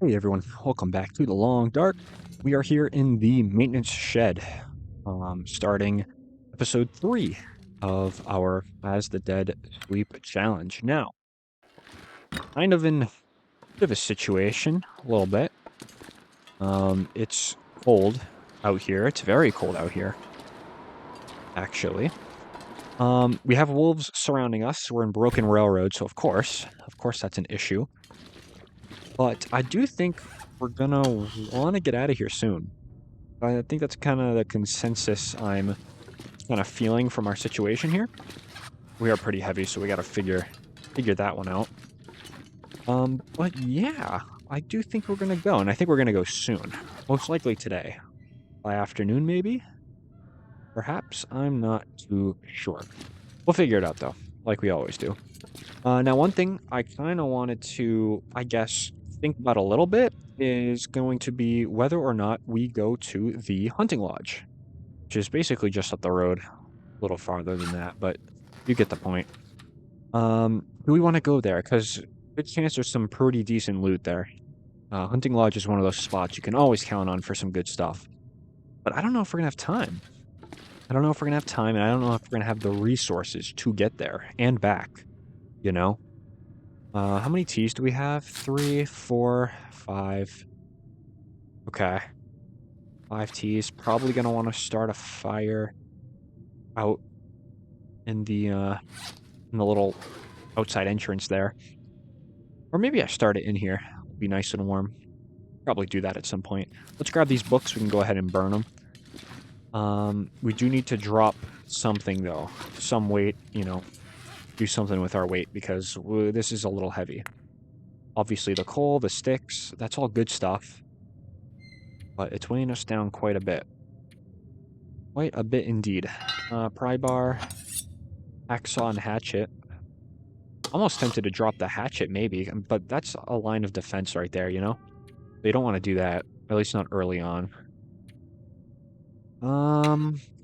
Hey everyone, welcome back to The Long Dark. We are here in the maintenance shed, starting episode 3 of our As the Dead Sleep challenge. Now, kind of in a bit of a situation, a little bit. It's cold out here. It's very cold out here, actually. We have wolves surrounding us. We're in Broken Railroad, so of course that's an issue. But I do think we're gonna want to get out of here soon. I think that's kind of the consensus I'm kind of feeling from our situation here. We are pretty heavy, so we got to figure that one out. But yeah, I do think we're gonna go, and I think we're gonna go soon. Most likely today, by afternoon maybe. Perhaps I'm not too sure. We'll figure it out though, like we always do. Now, one thing I kind of wanted to, I guess, think about a little bit is going to be whether or not we go to the hunting lodge, which is basically just up the road, a little farther than that, but you get the point. Do we want to go there? Because good chance there's some pretty decent loot there. Hunting lodge is one of those spots you can always count on for some good stuff. But I don't know if we're gonna have time. I don't know if we're gonna have time, and I don't know if we're gonna have the resources to get there and back. You know? How many teas do we have? 3, 4, 5. Okay. 5 teas. Probably gonna want to start a fire out in the little outside entrance there. Or maybe I start it in here. It'll be nice and warm. Probably do that at some point. Let's grab these books. We can go ahead and burn them. We do need to drop something, though. Some weight, do something with our weight because this is a little heavy. Obviously, the coal, the sticks, that's all good stuff. But it's weighing us down quite a bit. Quite a bit indeed. Pry bar, hacksaw, and hatchet. Almost tempted to drop the hatchet, maybe, but that's a line of defense right there, They don't want to do that, at least not early on.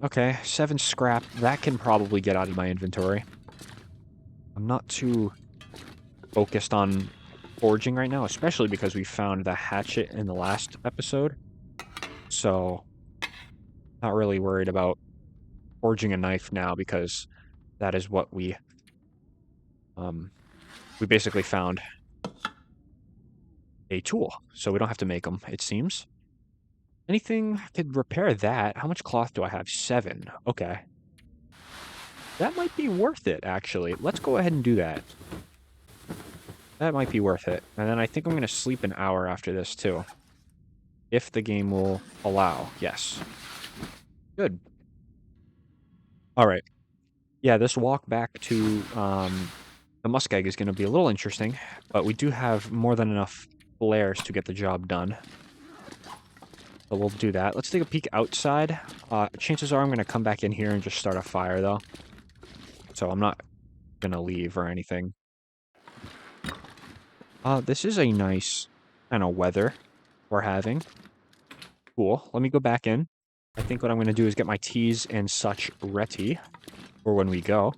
Okay, 7 scrap. That can probably get out of my inventory. I'm not too focused on forging right now, especially because we found the hatchet in the last episode. So, not really worried about forging a knife now because that is what we basically found a tool, so we don't have to make them, it seems. Anything could repair that. How much cloth do I have? 7. Okay. That might be worth it, actually. Let's go ahead and do that. That might be worth it. And then I think I'm going to sleep an hour after this, too. If the game will allow. Yes. Good. Alright. Yeah, this walk back to the muskeg is going to be a little interesting, but we do have more than enough flares to get the job done. So we'll do that. Let's take a peek outside. Chances are I'm going to come back in here and just start a fire, though. So I'm not going to leave or anything. This is a nice kind of weather we're having. Cool. Let me go back in. I think what I'm going to do is get my teas and such ready for when we go.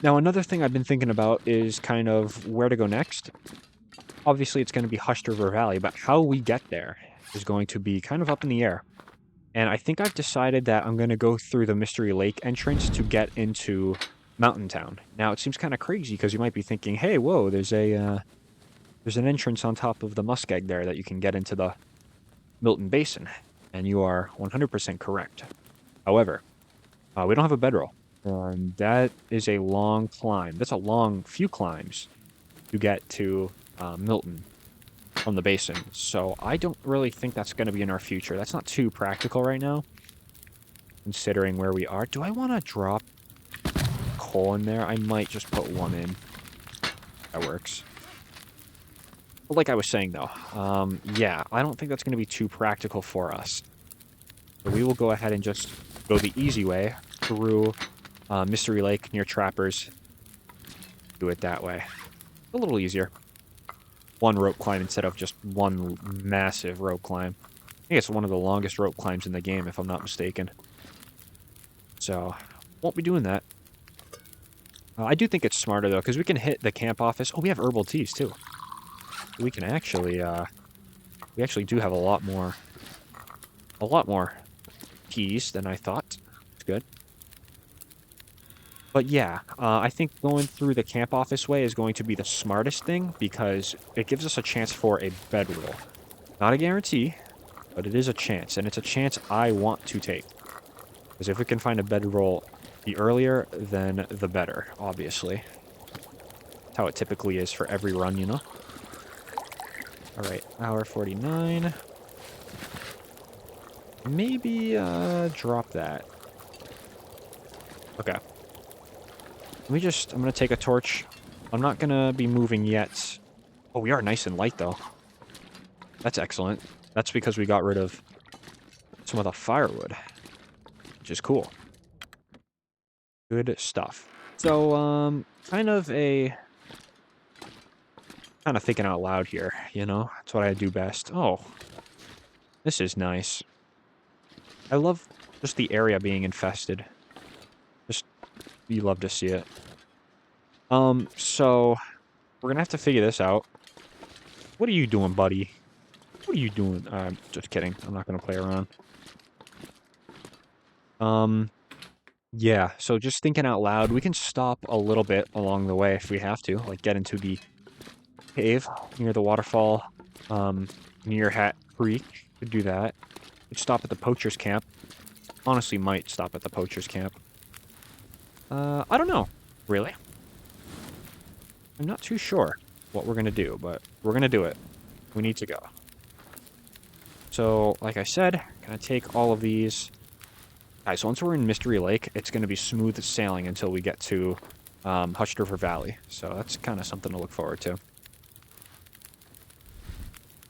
Now, another thing I've been thinking about is kind of where to go next. Obviously, it's going to be Hushed River Valley, but how we get there is going to be kind of up in the air. And I think I've decided that I'm going to go through the Mystery Lake entrance to get into Mountain Town. Now, it seems kind of crazy because you might be thinking, hey, whoa, there's an entrance on top of the muskeg there that you can get into the Milton Basin. And you are 100% correct. However, we don't have a bedroll. And that is a long climb. That's a long few climbs to get to Milton from the basin. So I don't really think that's going to be in our future. That's not too practical right now, considering where we are. Do I want to drop coal in there? I might just put 1 in. That works. But like I was saying, though, yeah, I don't think that's going to be too practical for us. So we will go ahead and just go the easy way through Mystery Lake near Trappers. Do it that way. A little easier. 1 rope climb instead of just 1 massive rope climb. I think it's one of the longest rope climbs in the game, if I'm not mistaken. So, won't be doing that. I do think it's smarter, though, because we can hit the camp office. Oh, we have herbal teas, too. we can actually, we actually do have a lot more keys than I thought. It's good. But yeah, I think going through the camp office way is going to be the smartest thing because it gives us a chance for a bedroll. Not a guarantee, but it is a chance, and it's a chance I want to take. Because if we can find a bedroll the earlier, then the better, obviously. That's how it typically is for every run, you know? Alright, hour 49. Maybe, drop that. Okay. I'm gonna take a torch. I'm not gonna be moving yet. Oh, we are nice and light, though. That's excellent. That's because we got rid of some of the firewood, which is cool. Good stuff. So, kind of thinking out loud here, you know? That's what I do best. Oh, this is nice. I love just the area being infested. Just, you love to see it. So, we're gonna have to figure this out. What are you doing, buddy? What are you doing? Just kidding. I'm not gonna play around. Yeah, so just thinking out loud, we can stop a little bit along the way if we have to, like get into the cave near the waterfall, near Hat Creek. Could do that. Could stop at the poacher's camp. Honestly, might stop at the poacher's camp. I don't know, really. I'm not too sure what we're gonna do, but we're gonna do it. We need to go. So, like I said, gonna take all of these. Alright, so once we're in Mystery Lake, it's gonna be smooth sailing until we get to Hushed River Valley. So that's kind of something to look forward to.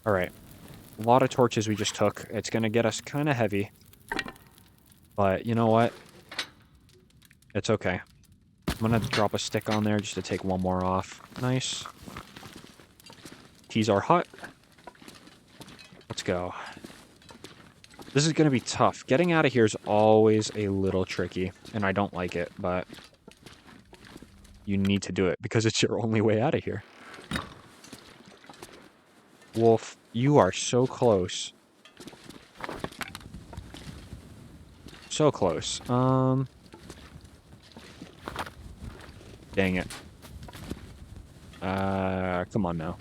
Alright. A lot of torches we just took. It's gonna get us kind of heavy. But you know what? It's okay. I'm gonna drop a stick on there just to take one more off. Nice. Keys are hot. Let's go. This is gonna be tough. Getting out of here is always a little tricky, and I don't like it, but you need to do it because it's your only way out of here. Wolf, you are so close. So close. Dang it. Come on now.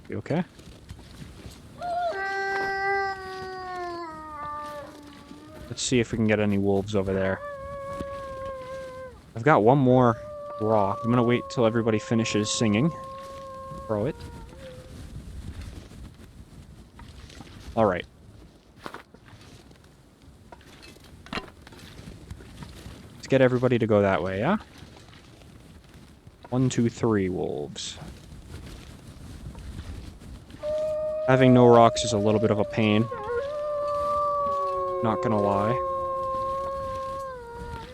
You okay? Let's see if we can get any wolves over there. I've got one more rock. I'm gonna wait till everybody finishes singing. Throw it. Alright. Let's get everybody to go that way, yeah? 1, 2, 3 wolves. Having no rocks is a little bit of a pain. Not gonna lie.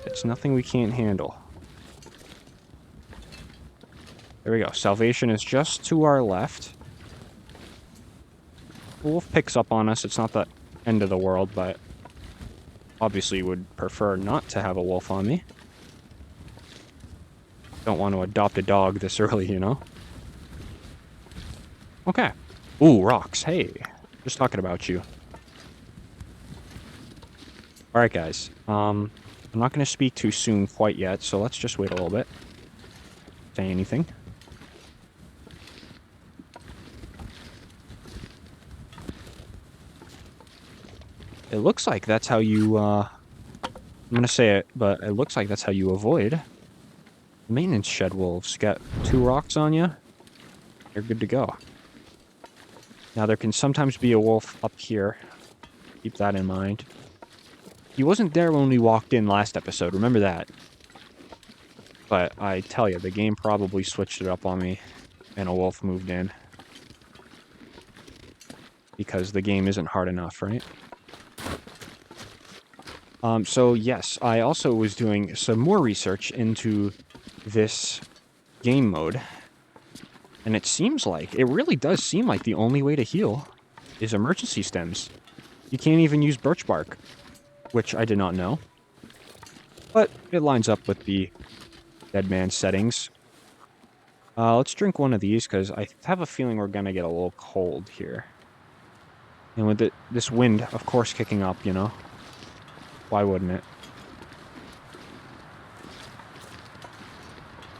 It's nothing we can't handle. There we go. Salvation is just to our left. Wolf picks up on us. It's not the end of the world, but obviously would prefer not to have a wolf on me. Don't want to adopt a dog this early, you know? Okay. Ooh, rocks. Hey, just talking about you. Alright, guys. I'm not going to speak too soon quite yet, so let's just wait a little bit. Say anything. It looks like that's how you, I'm gonna say it, but it looks like that's how you avoid maintenance shed wolves. Got 2 rocks on you, you're good to go. Now, there can sometimes be a wolf up here. Keep that in mind. He wasn't there when we walked in last episode, remember that. But I tell you, the game probably switched it up on me, and a wolf moved in. Because the game isn't hard enough, right? So yes, I also was doing some more research into this game mode. And it seems like, it really does seem like the only way to heal is emergency stems. You can't even use birch bark, which I did not know. but it lines up with the dead man settings. Let's drink one of these, because I have a feeling we're going to get a little cold here. And with this wind, of course, kicking up, you know? Why wouldn't it?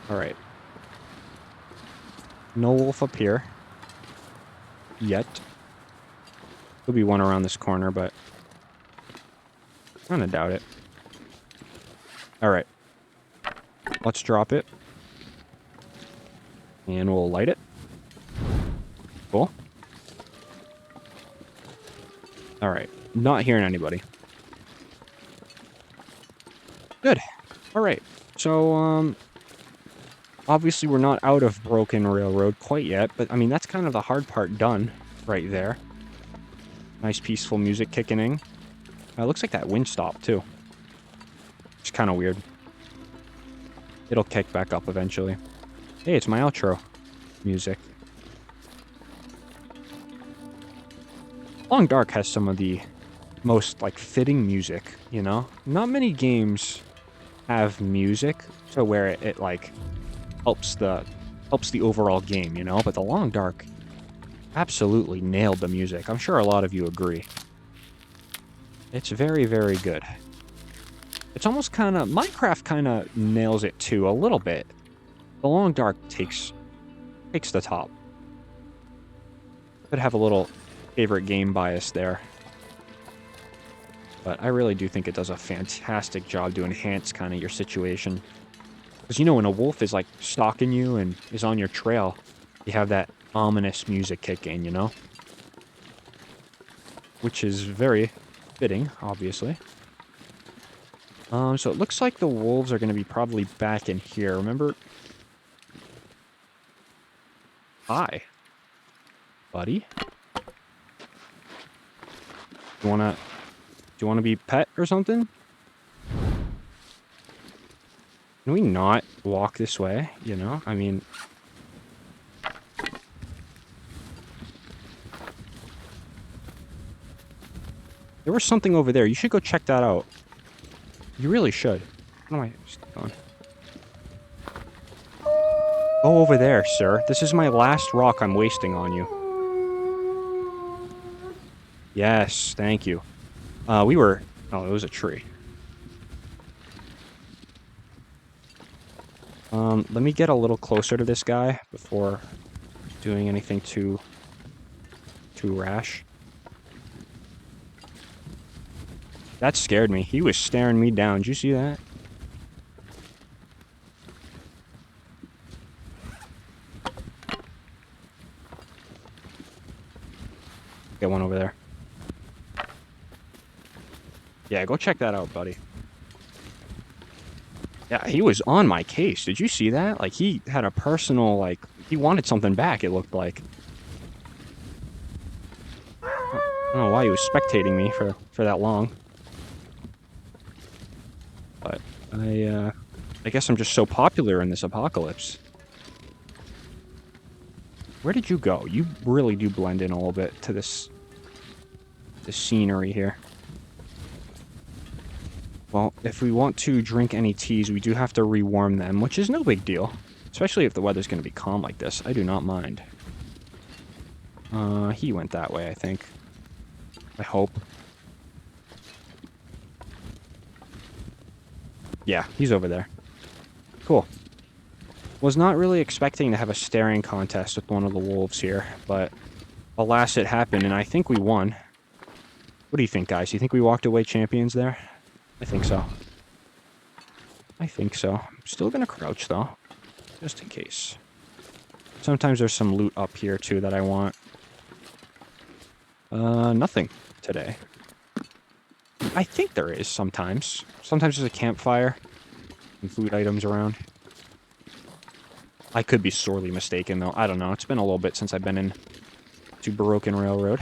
Alright. No wolf up here. Yet. Could be one around this corner, but I kind of doubt it. Alright. Let's drop it. And we'll light it. Cool. Alright. Not hearing anybody. Good. Alright. So, obviously we're not out of Broken Railroad quite yet, but, I mean, that's kind of the hard part done right there. Nice peaceful music kicking in. It looks like that wind stopped, too. It's kind of weird. It'll kick back up eventually. Hey, it's my outro music. Long Dark has some of the most, like, fitting music, you know? Not many games have music to where it like, helps the overall game, you know? But the Long Dark absolutely nailed the music. I'm sure a lot of you agree. It's very, very good. It's almost kind of... Minecraft kind of nails it, too, a little bit. The Long Dark takes the top. Could have a little favorite game bias there. But I really do think it does a fantastic job to enhance kind of your situation. Because, you know, when a wolf is, like, stalking you and is on your trail, you have that ominous music kick in, you know? Which is very fitting, obviously. So it looks like the wolves are going to be probably back in here. Remember? Hi. Buddy? Do you wanna be pet or something? Can we not walk this way, you know? I mean... There was something over there. You should go check that out. You really should. What am I doing? Go over there, sir. This is my last rock I'm wasting on you. Yes, thank you. We were... Oh, it was a tree. Let me get a little closer to this guy before doing anything too rash. That scared me. He was staring me down. Did you see that? Get one over there. Yeah, go check that out, buddy. Yeah, he was on my case. Did you see that? Like, he had a personal, like... He wanted something back, it looked like. I don't know why he was spectating me for that long. But I guess I'm just so popular in this apocalypse. Where did you go? You really do blend in a little bit to this scenery here. Well, if we want to drink any teas, we do have to rewarm them, which is no big deal. Especially if the weather's going to be calm like this. I do not mind. He went that way, I think. I hope. Yeah, he's over there. Cool. Was not really expecting to have a staring contest with one of the wolves here, but alas, it happened, and I think we won. What do you think, guys? You think we walked away champions there? I think so. I think so. I'm still gonna crouch, though. Just in case. Sometimes there's some loot up here, too, that I want. Nothing today. I think there is sometimes. Sometimes there's a campfire and food items around. I could be sorely mistaken, though. I don't know. It's been a little bit since I've been in to Broken Railroad.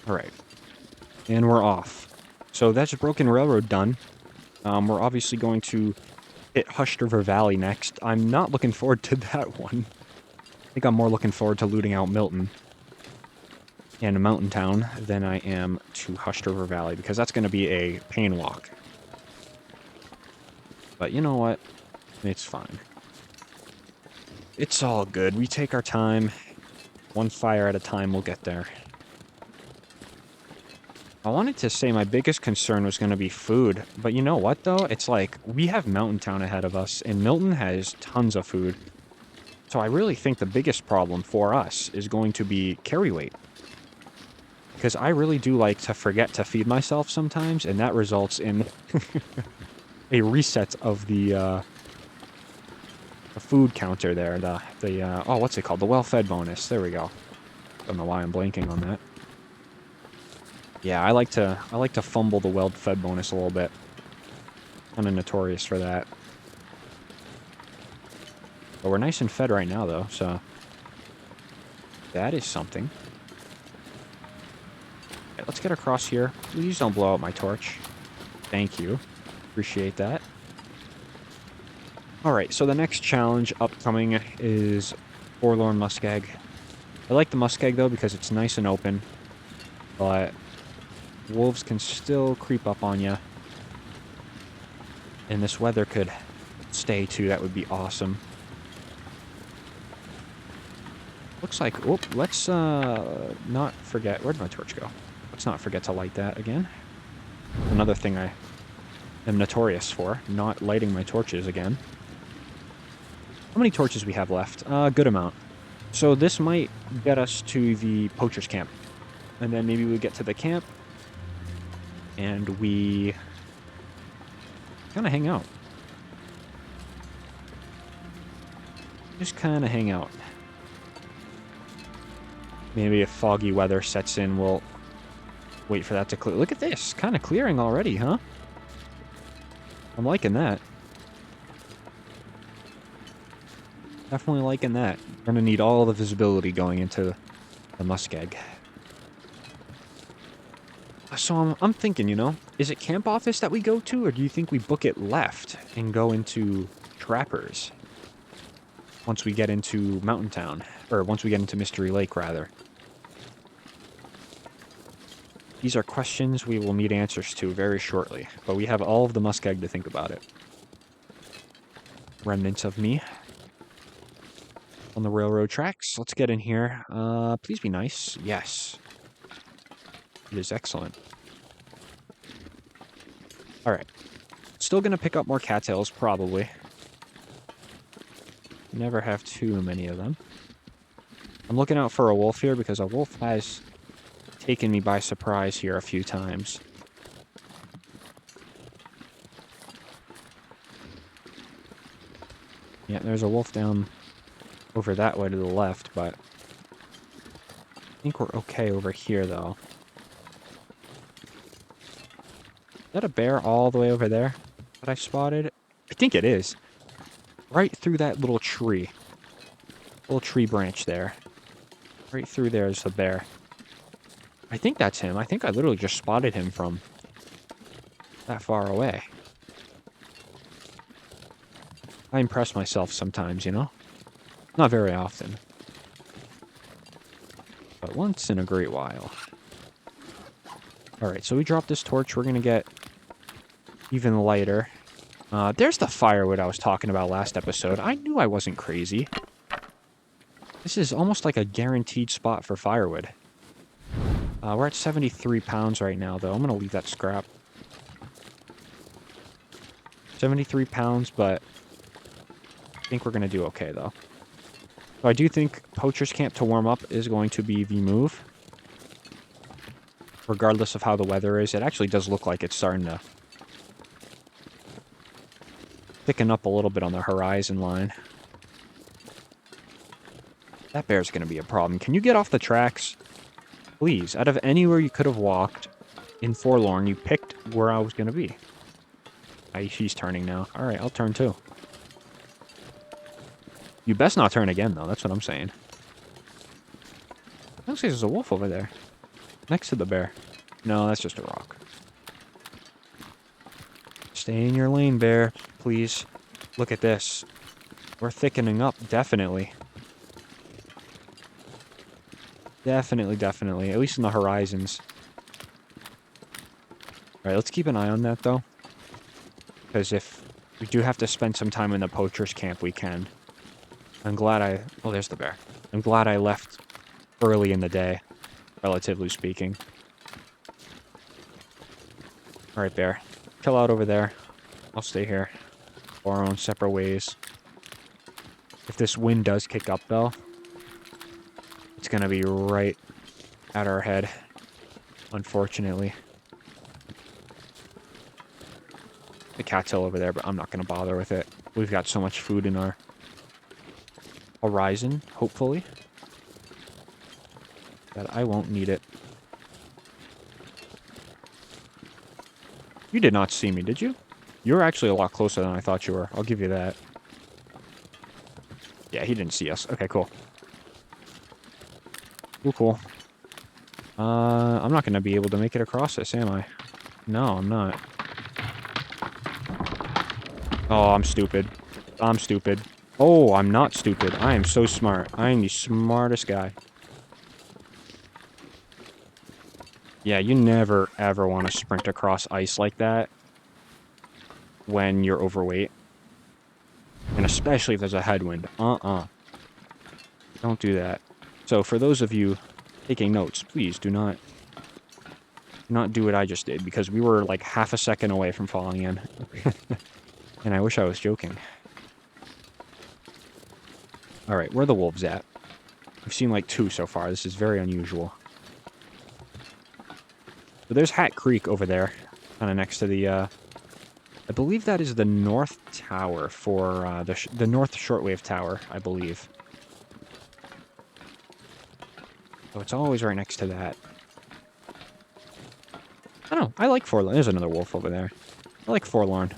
Alright. And we're off. So that's Broken Railroad done. We're obviously going to hit Hushed River Valley next. I'm not looking forward to that one. I think I'm more looking forward to looting out Milton. and a mountain town than I am to Hushed River Valley, because that's going to be a pain walk. But you know what? It's fine. It's all good. We take our time. One fire at a time, we'll get there. I wanted to say my biggest concern was going to be food, but you know what, though? It's like, we have Mountain Town ahead of us, and Milton has tons of food. So I really think the biggest problem for us is going to be carry weight. Because I really do like to forget to feed myself sometimes, and that results in a reset of the food counter there. Oh, what's it called? The well-fed bonus. There we go. Don't know why I'm blanking on that. Yeah, I like to fumble the well-fed bonus a little bit. Kind of notorious for that. But we're nice and fed right now, though, so that is something. Okay, let's get across here. Please don't blow out my torch. Thank you. Appreciate that. Alright, so the next challenge upcoming is Forlorn Muskeg. I like the muskeg, though, because it's nice and open. But wolves can still creep up on you. And this weather could stay, too. That would be awesome. Looks like... Oh, let's not forget... Where'd my torch go? Let's not forget to light that again. Another thing I am notorious for. Not lighting my torches again. How many torches we have left? Good amount. So this might get us to the poacher's camp. And then maybe we get to the camp. And we kind of hang out. Just kind of hang out. Maybe if foggy weather sets in, we'll wait for that to clear. Look at this. Kind of clearing already, huh? I'm liking that. Definitely liking that. Gonna need all the visibility going into the muskeg. So I'm thinking, you know, is it camp office that we go to, or do you think we book it left and go into Trappers once we get into Mountain Town, or once we get into Mystery Lake, rather? These are questions we will need answers to very shortly, but we have all of the muskeg to think about it. Remnants of me on the railroad tracks. Let's get in here. Please be nice. Yes. It is excellent. Alright. Still gonna pick up more cattails, probably. Never have too many of them. I'm looking out for a wolf here because a wolf has taken me by surprise here a few times. Yeah, there's a wolf down over that way to the left, but I think we're okay over here, though. Is that a bear all the way over there that I spotted? I think it is. Right through that little tree. Little tree branch there. Right through there is the bear. I think that's him. I think I literally just spotted him from that far away. I impress myself sometimes, you know? Not very often. But once in a great while. Alright, so we dropped this torch. We're gonna get even lighter. There's the firewood I was talking about last episode. I knew I wasn't crazy. This is almost like a guaranteed spot for firewood. We're at 73 pounds right now, though. I'm gonna leave that scrap. 73 pounds, but I think we're gonna do okay, though. So I do think Poacher's Camp to warm up is going to be the move. Regardless of how the weather is. It actually does look like it's starting to thicken up a little bit on the horizon line. That bear's going to be a problem. Can you get off the tracks? Please. Out of anywhere you could have walked in Forlorn, you picked where I was going to be. She's turning now. Alright, I'll turn too. You best not turn again, though. That's what I'm saying. Looks like there's a wolf over there. Next to the bear. No, that's just a rock. Stay in your lane, bear. Please. Look at this. We're thickening up, definitely. Definitely, definitely. At least in the horizons. All right, let's keep an eye on that, though. Because if we do have to spend some time in the poacher's camp, we can. I'm glad I... Oh, there's the bear. I'm glad I left early in the day, relatively speaking. All right, bear. Chill out over there. I'll stay here. Go our own separate ways. If this wind does kick up, though, it's going to be right at our head, unfortunately. The cat's still over there, but I'm not going to bother with it. We've got so much food in our horizon, hopefully, that I won't need it. You did not see me, did you? You were actually a lot closer than I thought you were. I'll give you that. Yeah, he didn't see us. Okay, cool. Cool, cool. I'm not going to be able to make it across this, am I? No, I'm not. Oh, I'm stupid. I'm stupid. Oh, I'm not stupid. I am so smart. I am the smartest guy. Yeah, you never, ever want to sprint across ice like that when you're overweight. And especially if there's a headwind. Don't do that. So for those of you taking notes, please do not do what I just did, because we were like half a second away from falling in. And I wish I was joking. Alright, where are the wolves at? We've seen like 2 so far. This is very unusual. So there's Hat Creek over there, kind of next to the, I believe that is the North Tower for, the North Shortwave Tower, I believe. So it's always right next to that. I don't know, I like Forlorn. There's another wolf over there. I like Forlorn.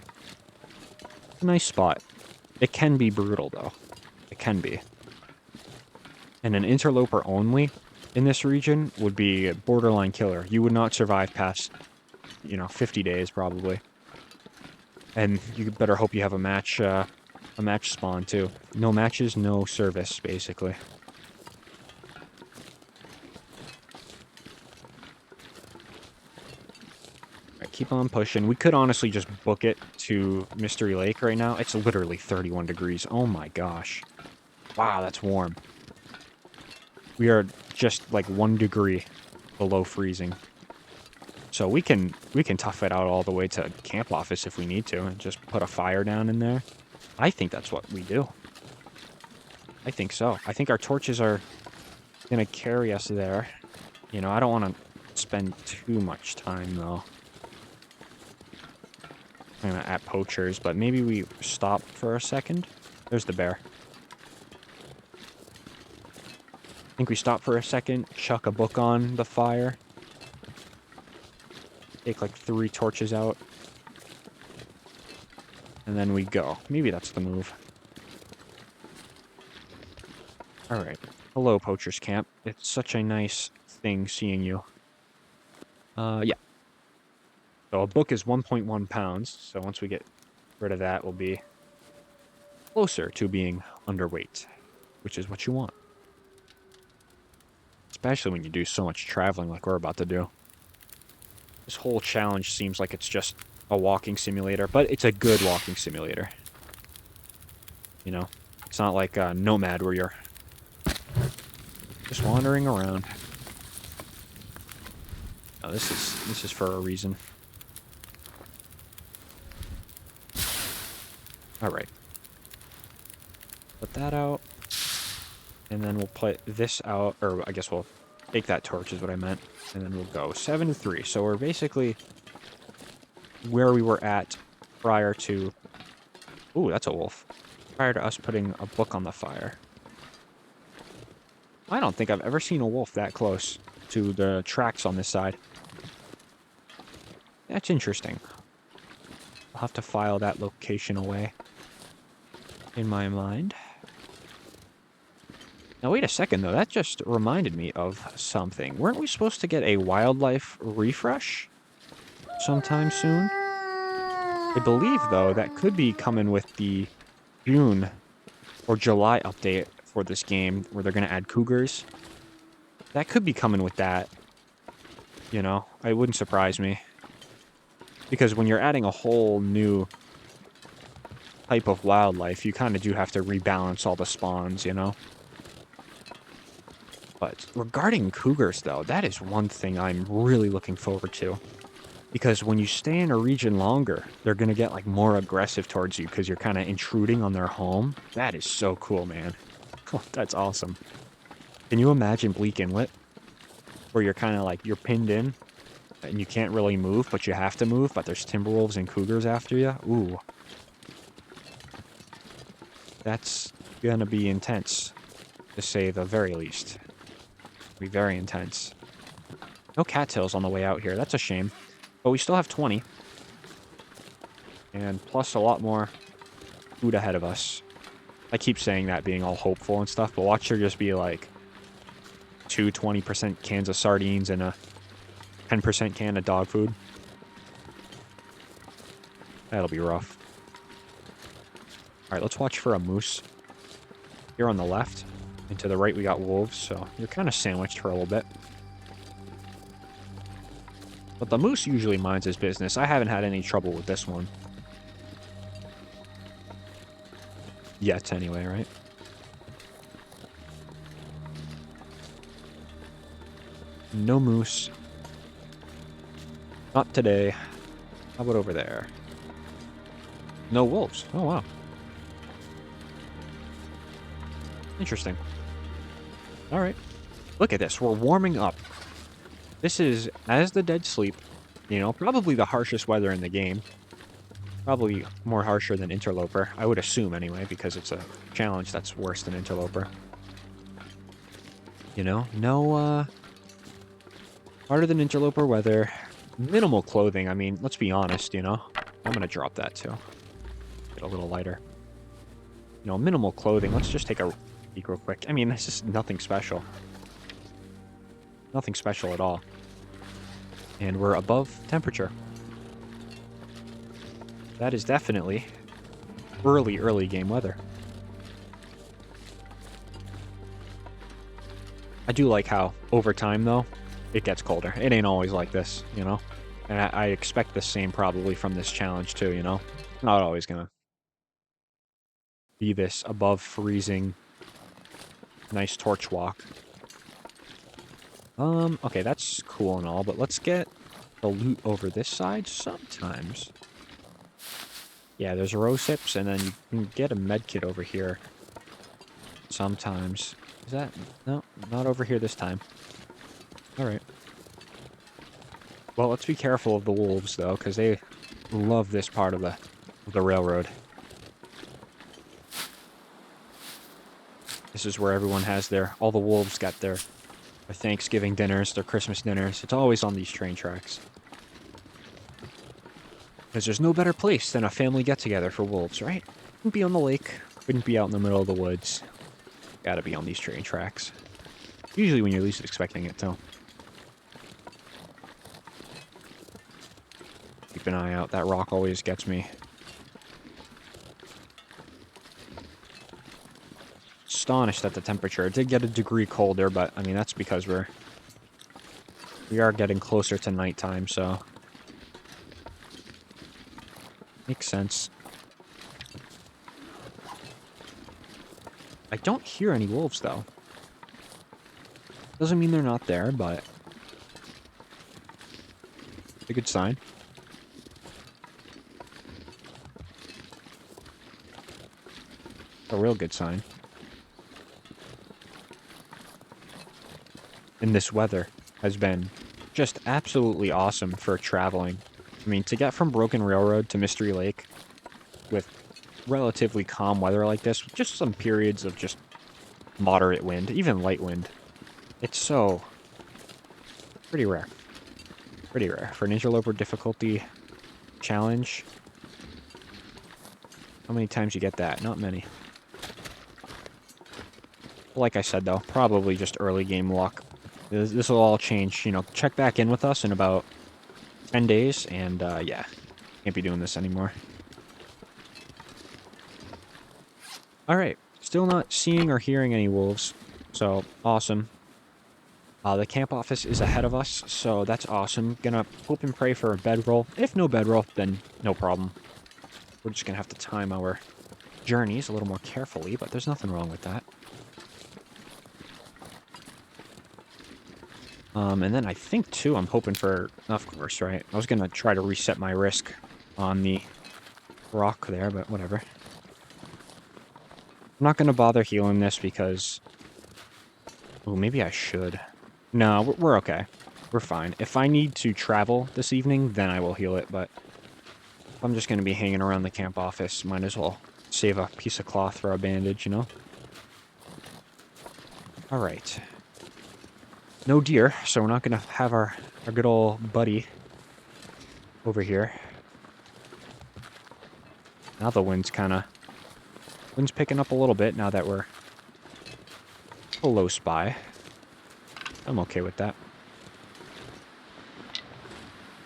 It's a nice spot. It can be brutal, though. It can be. And an interloper only in this region would be a borderline killer. You would not survive past, 50 days, probably. And you better hope you have a match spawn, too. No matches, no service, basically. Alright, keep on pushing. We could honestly just book it to Mystery Lake right now. It's literally 31 degrees. Oh my gosh. Wow, that's warm. We are just like 1 degree below freezing. So we can tough it out all the way to camp office if we need to, and just put a fire down in there. I think that's what we do. I think so. I think our torches are gonna carry us there. I don't want to spend too much time though at poachers, but maybe we stop for a second. There's the bear. I think we stop for a second, chuck a book on the fire. Take like 3 torches out. And then we go. Maybe that's the move. Alright. Hello, Poacher's Camp. It's such a nice thing seeing you. Yeah. So a book is 1.1 pounds. So once we get rid of that, we'll be closer to being underweight, which is what you want. Especially when you do so much traveling like we're about to do. This whole challenge seems like it's just a walking simulator, but it's a good walking simulator. It's not like Nomad where you're just wandering around. No, this is for a reason. Alright. Put that out. And then we'll put this out, or I guess we'll take that torch is what I meant. And then we'll go 7 to 3. So we're basically where we were at prior to... Ooh, that's a wolf. Prior to us putting a book on the fire. I don't think I've ever seen a wolf that close to the tracks on this side. That's interesting. I'll have to file that location away in my mind. Now, wait a second, though. That just reminded me of something. Weren't we supposed to get a wildlife refresh sometime soon? I believe, though, that could be coming with the June or July update for this game, where they're going to add cougars. That could be coming with that, you know? It wouldn't surprise me. Because when you're adding a whole new type of wildlife, you kind of do have to rebalance all the spawns, you know? But regarding cougars, though, that is one thing I'm really looking forward to. Because when you stay in a region longer, they're going to get, like, more aggressive towards you because you're kind of intruding on their home. That is so cool, man. That's awesome. Can you imagine Bleak Inlet? Where you're kind of like, you're pinned in, and you can't really move, but you have to move, but there's timberwolves and cougars after you? Ooh. That's gonna be intense, to say the very least. Be very intense. No cattails on the way out here. That's a shame. But we still have 20. And plus a lot more food ahead of us. I keep saying that being all hopeful and stuff, but watch there just be like 20% cans of sardines and a 10% can of dog food. That'll be rough. Alright, let's watch for a moose. Here on the left. And to the right we got wolves, so you're kind of sandwiched for a little bit. But the moose usually minds his business. I haven't had any trouble with this one. Yet, anyway, right? No moose. Not today. How about over there? No wolves. Oh, wow. Interesting. Alright. Look at this. We're warming up. This is, as the dead sleep, you know, probably the harshest weather in the game. Probably more harsher than Interloper. I would assume, anyway, because it's a challenge that's worse than Interloper. You know? No, harder than Interloper weather. Minimal clothing. I mean, let's be honest, you know? I'm gonna drop that, too. Get a little lighter. You know, minimal clothing. Let's just take a peek real quick. I mean, it's just nothing special. Nothing special at all. And we're above temperature. That is definitely early game weather. I do like how, over time, though, it gets colder. It ain't always like this, you know? And I expect the same probably from this challenge, too, you know? Not always gonna be this above freezing, nice torch walk. Okay, that's cool and all, but let's get the loot over this side sometimes. Yeah, there's rose hips, and then you can get a med kit over here sometimes. Is that... No, not over here this time. Alright. Well, let's be careful of the wolves, though, because they love this part of the railroad. This is where everyone has all the wolves got their Thanksgiving dinners, their Christmas dinners. It's always on these train tracks. Because there's no better place than a family get-together for wolves, right? Couldn't be on the lake. Couldn't be out in the middle of the woods. Gotta be on these train tracks. Usually when you're least expecting it, too. Keep an eye out. That rock always gets me. Astonished at the temperature. It did get a degree colder, but, I mean, that's because we are getting closer to nighttime, so... Makes sense. I don't hear any wolves, though. Doesn't mean they're not there, but... It's a good sign. A real good sign. And this weather has been just absolutely awesome for traveling. I mean, to get from Broken Railroad to Mystery Lake with relatively calm weather like this, with just some periods of just moderate wind, even light wind, it's so pretty rare. Pretty rare. For an interloper difficulty challenge, how many times you get that? Not many. Like I said, though, probably just early game luck. This will all change, you know, check back in with us in about 10 days, and, yeah, can't be doing this anymore. Alright, still not seeing or hearing any wolves, so, awesome. The camp office is ahead of us, so that's awesome. Gonna hope and pray for a bedroll. If no bedroll, then no problem. We're just gonna have to time our journeys a little more carefully, but there's nothing wrong with that. And then I think, too, I'm hoping for... Of course, right? I was gonna try to reset my risk on the rock there, but whatever. I'm not gonna bother healing this because... Oh, maybe I should. No, we're okay. We're fine. If I need to travel this evening, then I will heal it, but... If I'm just gonna be hanging around the camp office, might as well save a piece of cloth for a bandage, you know? Alright. No deer, so we're not gonna have our good old buddy over here. Now the wind's picking up a little bit now that we're close by. I'm okay with that.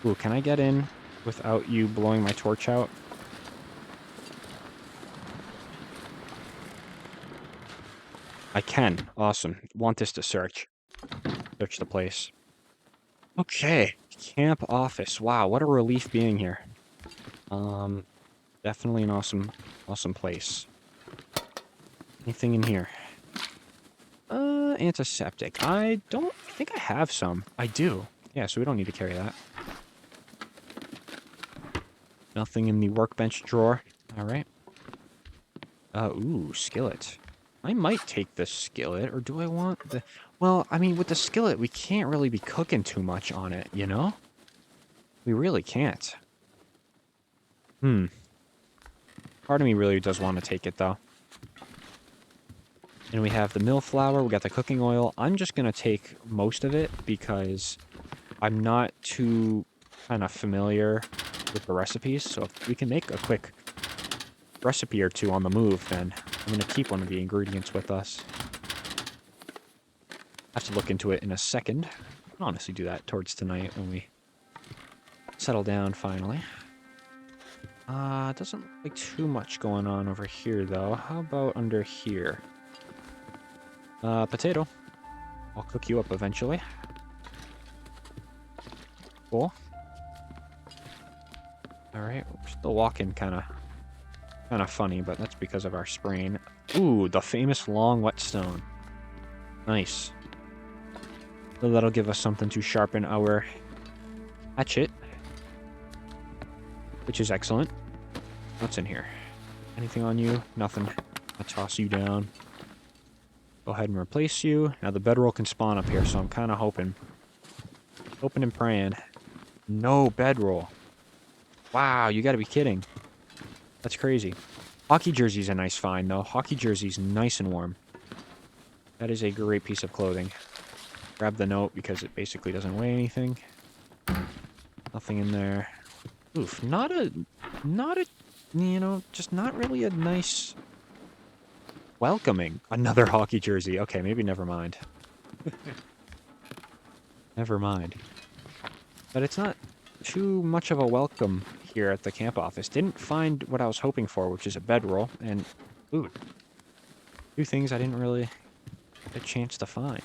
Ooh, can I get in without you blowing my torch out? I can. Awesome. Want this to search. Search the place. Okay. Camp office. Wow, what a relief being here. Definitely an awesome place. Anything in here? Antiseptic. I don't think I have some. I do. Yeah, so we don't need to carry that. Nothing in the workbench drawer. Alright. Ooh, skillet. I might take the skillet, or do I want the... Well, I mean, with the skillet, we can't really be cooking too much on it, you know? We really can't. Part of me really does want to take it, though. And we have the mill flour, we got the cooking oil. I'm just going to take most of it because I'm not too kind of familiar with the recipes. So if we can make a quick recipe or two on the move, then I'm going to keep one of the ingredients with us. I have to look into it in a second. I'll honestly do that towards tonight when we settle down finally. Doesn't look like too much going on over here, though. How about under here? Potato. I'll cook you up eventually. Cool. Alright, we're still walking kind of funny, but that's because of our sprain. Ooh, the famous long whetstone. Nice. So that'll give us something to sharpen our hatchet, which is excellent. What's in here? Anything on you? Nothing. I'll toss you down. Go ahead and replace you. Now the bedroll can spawn up here, so I'm kind of hoping and praying. No bedroll. Wow, you gotta be kidding. That's crazy. Hockey jersey's a nice find, though. Hockey jersey's nice and warm. That is a great piece of clothing. Grab the note because it basically doesn't weigh anything. Nothing in there. Oof, not a, you know, just not really a nice welcoming. Another hockey jersey. Okay, maybe never mind. Never mind. But it's not too much of a welcome here at the camp office. Didn't find what I was hoping for, which is a bedroll and food. Two things I didn't really get a chance to find.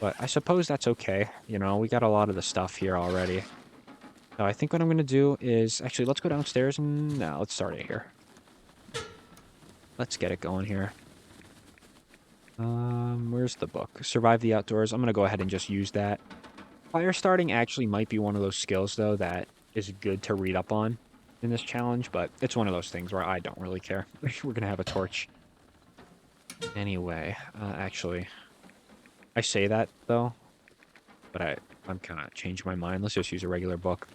But I suppose that's okay. You know, we got a lot of the stuff here already. So I think what I'm going to do is... Actually, let's go downstairs and... No, let's start it here. Let's get it going here. Where's the book? Survive the outdoors. I'm going to go ahead and just use that. Fire starting actually might be one of those skills, though, that is good to read up on in this challenge. But it's one of those things where I don't really care. We're going to have a torch. Anyway, actually... I say that, though, but I'm kind of changing my mind. Let's just use a regular book.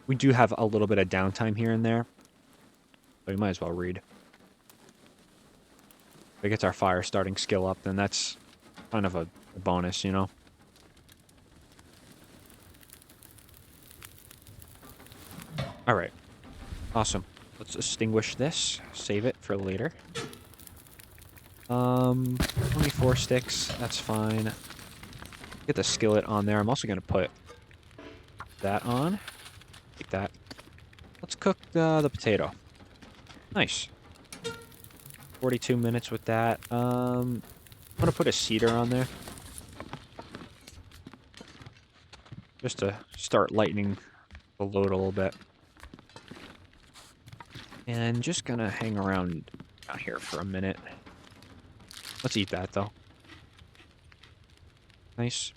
We do have a little bit of downtime here and there, but we might as well read. If it gets our fire starting skill up, then that's kind of a bonus, you know? Alright. Awesome. Let's extinguish this. Save it for later. 24 sticks. That's fine. Get the skillet on there. I'm also going to put that on. Take that. Let's cook the potato. Nice. 42 minutes with that. I'm going to put a cedar on there. just to start lightening the load a little bit. And just gonna hang around out here for a minute. Let's eat that, though. Nice.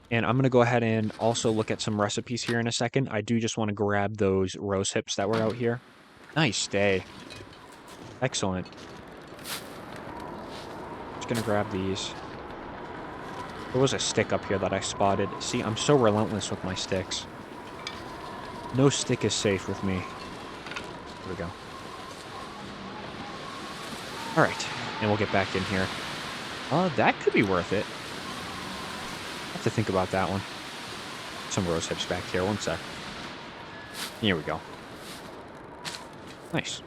And I'm gonna go ahead and also look at some recipes here in a second. I do just want to grab those rose hips that were out here. Nice day. Excellent. Just gonna grab these. There was a stick up here that I spotted. See, I'm so relentless with my sticks. No stick is safe with me. Here we go. Alright, and we'll get back in here. That could be worth it. I have to think about that one. Some rose hips back here, one sec. Here we go. Nice.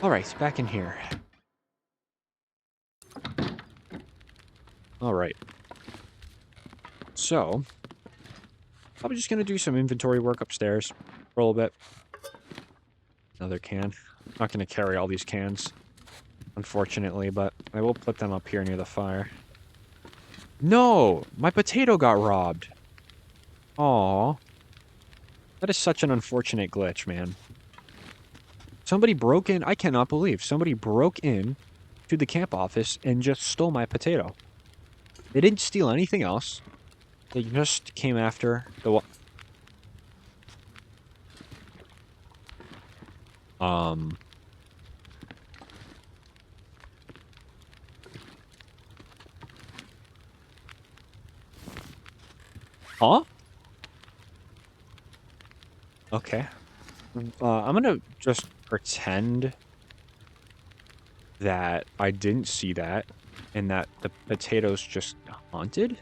Alright, back in here. Alright. So, probably just gonna do some inventory work upstairs for a little bit. Another can. I'm not gonna carry all these cans, unfortunately, but I will put them up here near the fire. No! My potato got robbed! Aww. That is such an unfortunate glitch, man. Somebody broke in... I cannot believe. Somebody broke in to the camp office and just stole my potato. They didn't steal anything else. They just came after the... Huh? Okay. I'm gonna just pretend that I didn't see that and that the potatoes just haunted.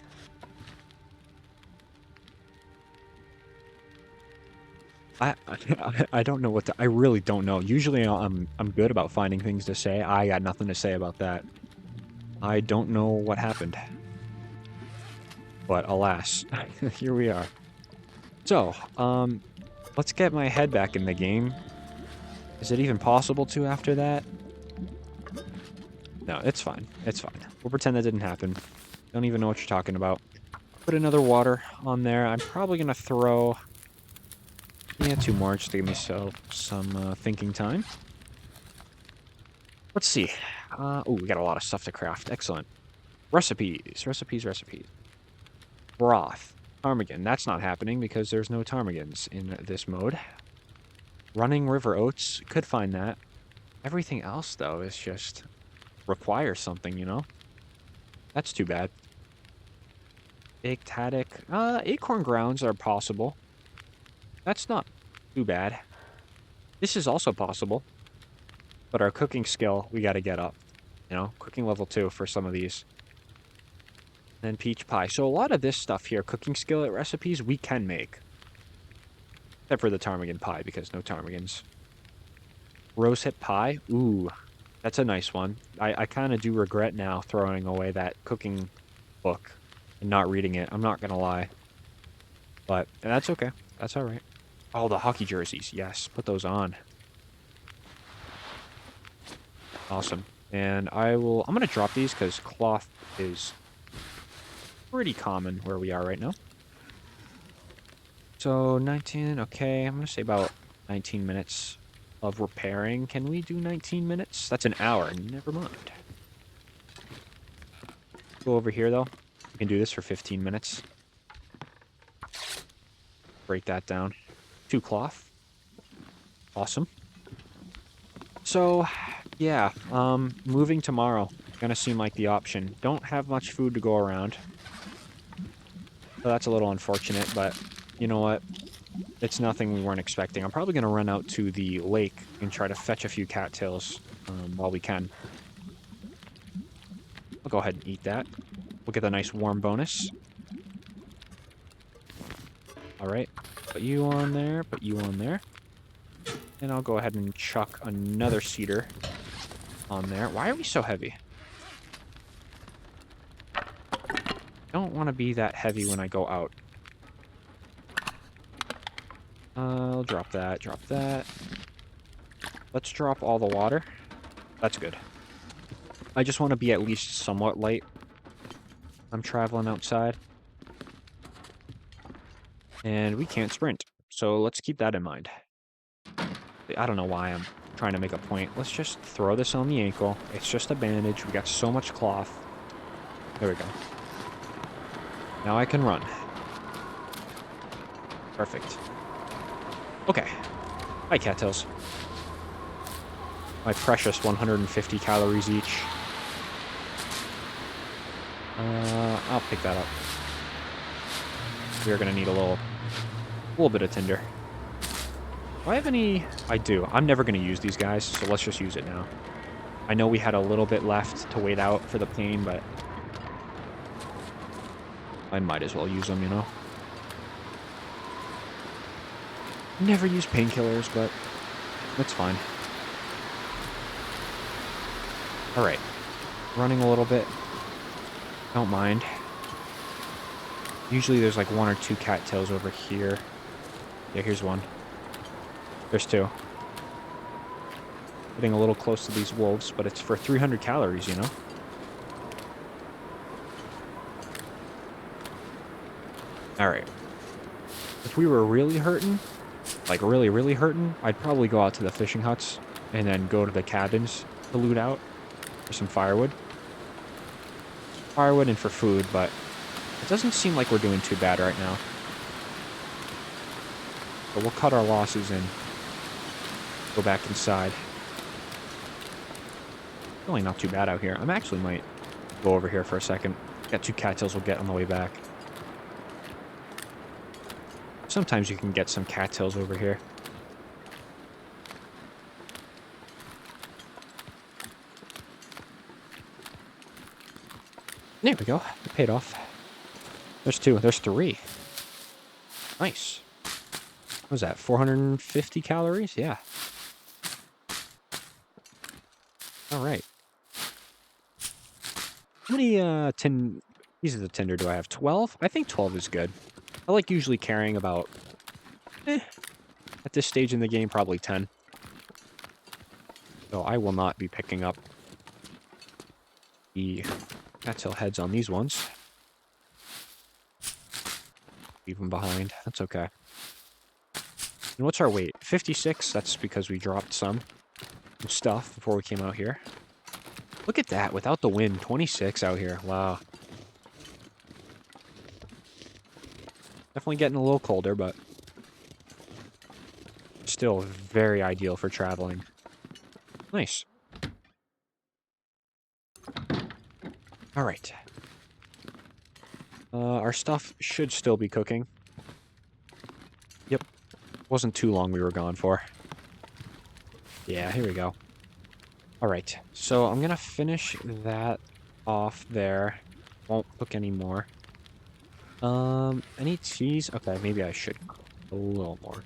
I don't know what to, I really don't know. Usually I'm good about finding things to say. I got nothing to say about that. I don't know what happened. But alas, here we are. So, let's get my head back in the game. Is it even possible to after that? No, it's fine. It's fine. We'll pretend that didn't happen. Don't even know what you're talking about. Put another water on there. I'm probably gonna throw... Yeah, 2 more, just to give me some thinking time. Let's see. Oh, we got a lot of stuff to craft. Excellent. Recipes. Broth. Ptarmigan. That's not happening because there's no ptarmigans in this mode. Running river oats. Could find that. Everything else, though, is just... requires something, you know? That's too bad. Baked haddock. Acorn grounds are possible. That's not too bad. This is also possible. But our cooking skill, we gotta get up. You know, cooking level 2 for some of these. And then peach pie. So a lot of this stuff here, cooking skill at recipes, we can make. Except for the ptarmigan pie, because no ptarmigans. Rosehip pie? Ooh, that's a nice one. I kind of do regret now throwing away that cooking book and not reading it. I'm not gonna lie. But that's okay. That's alright. Oh, the hockey jerseys. Yes, put those on. Awesome. And I'm going to drop these because cloth is pretty common where we are right now. So 19, okay. I'm going to say about 19 minutes of repairing. Can we do 19 minutes? That's an hour. Never mind. Go over here, though. We can do this for 15 minutes. Break that down. 2 cloth. Awesome. So, yeah, moving tomorrow. Gonna seem like the option. Don't have much food to go around. So that's a little unfortunate, but you know what? It's nothing we weren't expecting. I'm probably gonna run out to the lake and try to fetch a few cattails while we can. I'll go ahead and eat that. We'll get a nice warm bonus. Alright. Put you on there, put you on there. And I'll go ahead and chuck another cedar on there. Why are we so heavy? Don't want to be that heavy when I go out. I'll drop that, drop that. Let's drop all the water. That's good. I just want to be at least somewhat light. I'm traveling outside. And we can't sprint. So let's keep that in mind. I don't know why I'm trying to make a point. Let's just throw this on the ankle. It's just a bandage. We got so much cloth. There we go. Now I can run. Perfect. Okay. Hi, cattails. My precious 150 calories each. I'll pick that up. We're gonna need a little bit of tinder. Do I have any? I do. I'm never gonna use these guys, so let's just use it now. I know we had a little bit left to wait out for the pain, but I might as well use them, you know? Never use painkillers, but that's fine. Alright. Running a little bit. Don't mind. Usually there's like one or two cattails over here. Yeah, here's one. There's two. Getting a little close to these wolves, but it's for 300 calories, you know? Alright. If we were really hurting, like really, really hurting, I'd probably go out to the fishing huts and then go to the cabins to loot out for some firewood. Firewood and for food, but it doesn't seem like we're doing too bad right now. But we'll cut our losses and go back inside. Really not too bad out here. I actually might go over here for a second. Got two cattails we'll get on the way back. Sometimes you can get some cattails over here. There we go. It paid off. There's two. There's three. Nice. What was that? 450 calories? Yeah. All right. How many pieces of tinder do I have? 12? I think 12 is good. I like usually carrying about, at this stage in the game, probably 10. So I will not be picking up the cattail heads on these ones. Leave them behind. That's okay. And what's our weight? 56. That's because we dropped some stuff before we came out here. Look at that. Without the wind, 26 out here. Wow. Definitely getting a little colder, but still very ideal for traveling. Nice. All right. Our stuff should still be cooking. Yep. Wasn't too long we were gone for. Yeah, here we go. All right. So I'm going to finish that off there. Won't cook anymore. Any cheese? Okay, maybe I should cook a little more.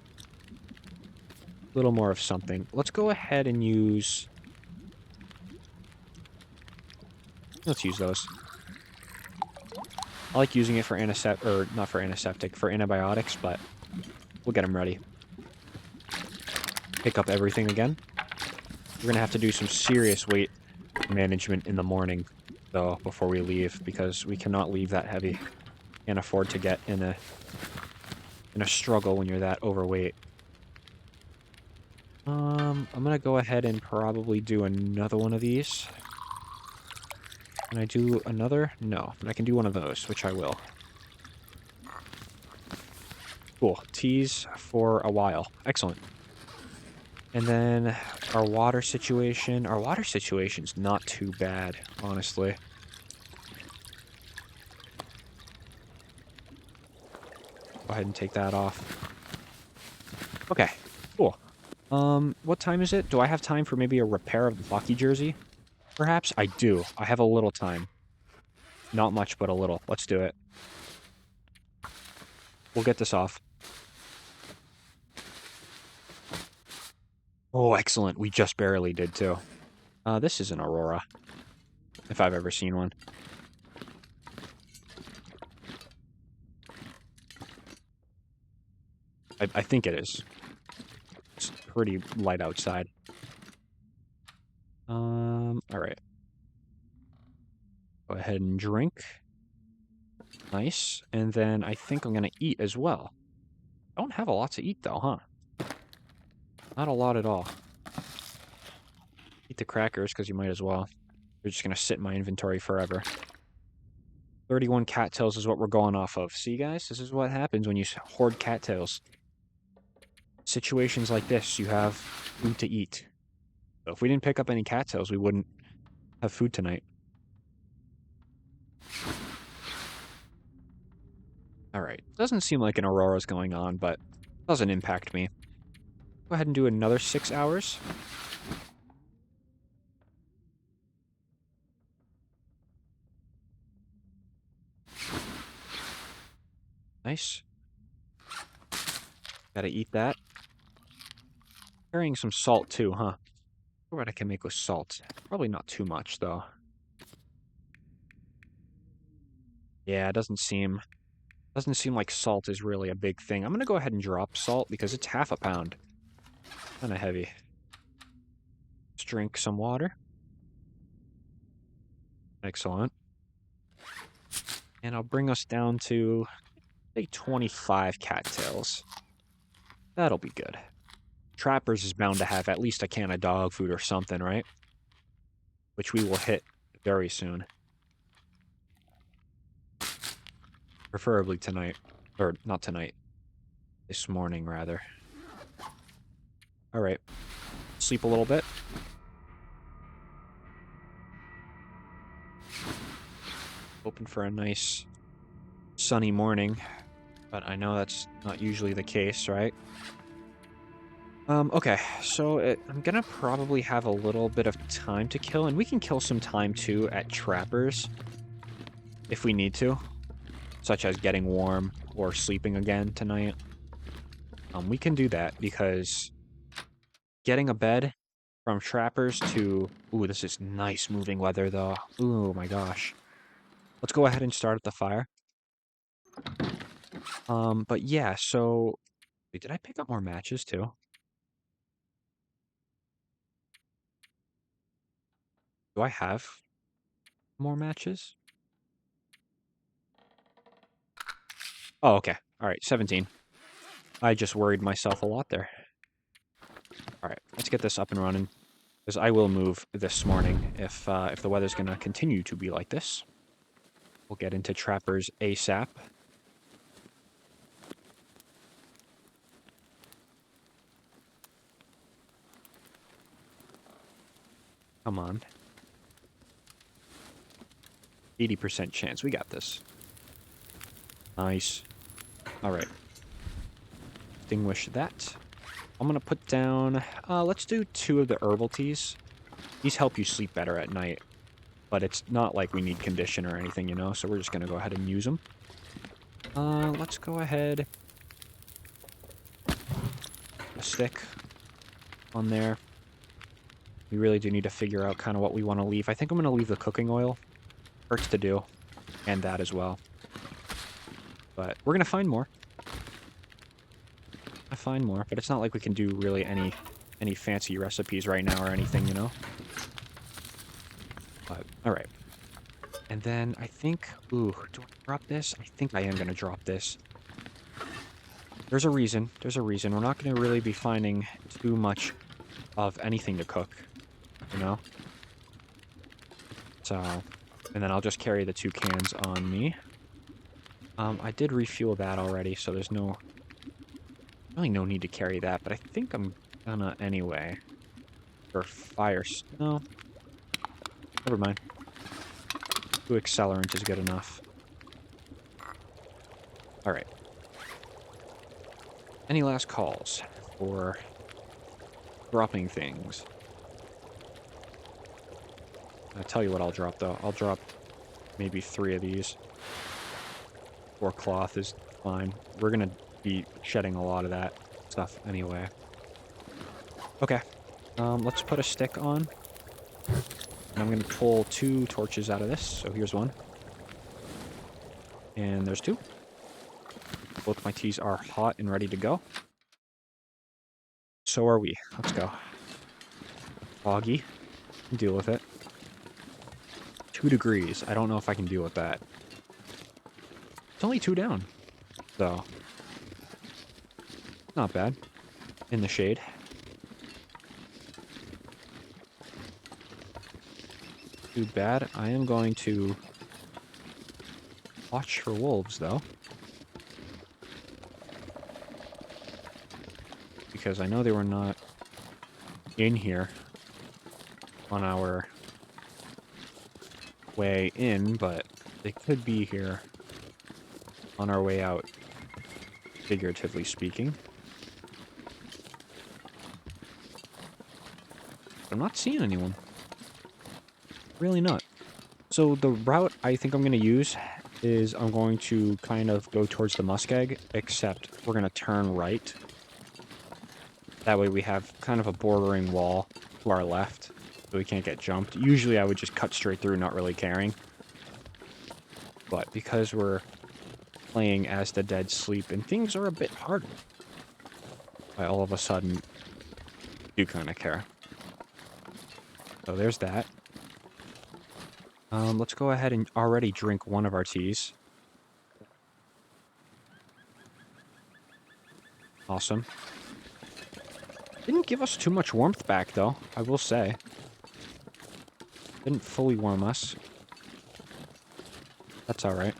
A little more of something. Let's go ahead and use... Let's use those. I like using it for antiseptic, or not for antiseptic, for antibiotics, but we'll get them ready. Pick up everything again. We're gonna have to do some serious weight management in the morning, though, before we leave, because we cannot leave that heavy. Can't afford to get in a struggle when you're that overweight. I'm gonna go ahead and probably do another one of these. Can I do another? No, but I can do one of those, which I will. Cool. Tease for a while. Excellent. And then our water situation. Our water situation's not too bad, honestly. Go ahead and take that off. Okay, cool. What time is it? Do I have time for maybe a repair of the hockey jersey? Perhaps? I do. I have a little time. Not much, but a little. Let's do it. We'll get this off. Oh, excellent. We just barely did, too. This is an Aurora. If I've ever seen one. I think it is. It's pretty light outside. Alright. Go ahead and drink. Nice. And then I think I'm gonna eat as well. Don't have a lot to eat, though, huh? Not a lot at all. Eat the crackers, because you might as well. They're just going to sit in my inventory forever. 31 cattails is what we're going off of. See, guys? This is what happens when you hoard cattails. Situations like this, you have food to eat. So if we didn't pick up any cattails, we wouldn't have food tonight. Alright. Doesn't seem like an aurora's going on, but doesn't impact me. Go ahead and do another 6 hours. Nice. Gotta eat that. Carrying some salt too, huh? What I can make with salt. Probably not too much, though. Yeah, it doesn't seem like salt is really a big thing. I'm gonna go ahead and drop salt because it's half a pound. Kinda heavy. Let's drink some water. Excellent. And I'll bring us down to, say, 25 cattails. That'll be good. Trappers is bound to have at least a can of dog food or something, right? Which we will hit very soon. Preferably tonight. Or, not tonight. This morning, rather. Alright. Sleep a little bit. Hoping for a nice sunny morning. But I know that's not usually the case, right? Okay, so I'm gonna probably have a little bit of time to kill, and we can kill some time too at trappers if we need to, such as getting warm or sleeping again tonight. We can do that because getting a bed from trappers to... Ooh, this is nice moving weather though. Ooh, my gosh. Let's go ahead and start at the fire. But yeah, so... Wait, did I pick up more matches too? Do I have more matches? Oh, okay. Alright, 17. I just worried myself a lot there. Alright, let's get this up and running. Because I will move this morning if the weather's going to continue to be like this. We'll get into trappers ASAP. Come on. 80% chance. We got this. Nice. Alright. Extinguish that. I'm going to put down... let's do 2 of the herbal teas. These help you sleep better at night. But it's not like we need condition or anything, you know? So we're just going to go ahead and use them. Let's go ahead... A stick on there. We really do need to figure out kind of what we want to leave. I think I'm going to leave the cooking oil. Hurts to do. And that as well. But we're going to find more. But it's not like we can do really any fancy recipes right now or anything, you know? But, alright. And then I think... Ooh, do I drop this? I think I am going to drop this. There's a reason. We're not going to really be finding too much of anything to cook, you know? So, and then I'll just carry the 2 cans on me. I did refuel that already, so there's really no need to carry that, but I think I'm gonna anyway. For fire... No. Never mind. 2 accelerant is good enough. Alright. Any last calls for dropping things? I'll tell you what I'll drop, though. I'll drop maybe 3 of these. 4 cloth is fine. We're gonna be shedding a lot of that stuff anyway. Okay. Let's put a stick on. And I'm gonna pull 2 torches out of this. So here's 1. And there's 2. Both my teas are hot and ready to go. So are we. Let's go. Foggy. Deal with it. 2 degrees. I don't know if I can deal with that. It's only 2 down, though. Not bad. In the shade. Too bad. I am going to watch for wolves, though. Because I know they were not in here on our way in, but they could be here on our way out, figuratively speaking. I'm not seeing anyone. Really not. So the route I think I'm going to use is I'm going to kind of go towards the muskeg, except we're going to turn right. That way we have kind of a bordering wall to our left, so we can't get jumped. Usually I would just cut straight through, not really caring. But because we're playing as the dead sleep and things are a bit harder, I all of a sudden do kind of care. So there's that. Let's go ahead and already drink one of our teas. Awesome. Didn't give us too much warmth back, though, I will say. Didn't fully warm us. That's alright.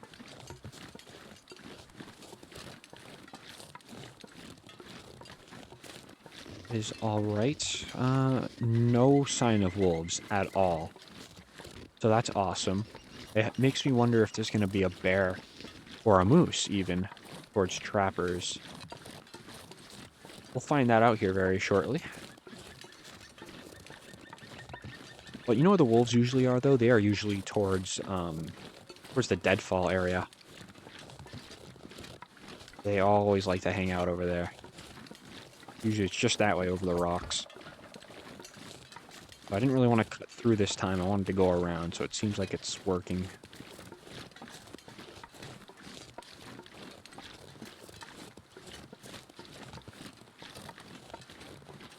Is alright. No sign of wolves at all. So that's awesome. It makes me wonder if there's going to be a bear or a moose, even, towards trappers. We'll find that out here very shortly. But you know where the wolves usually are, though? They are usually towards the deadfall area. They always like to hang out over there. Usually it's just that way over the rocks. But I didn't really want to cut through this time. I wanted to go around, so it seems like it's working.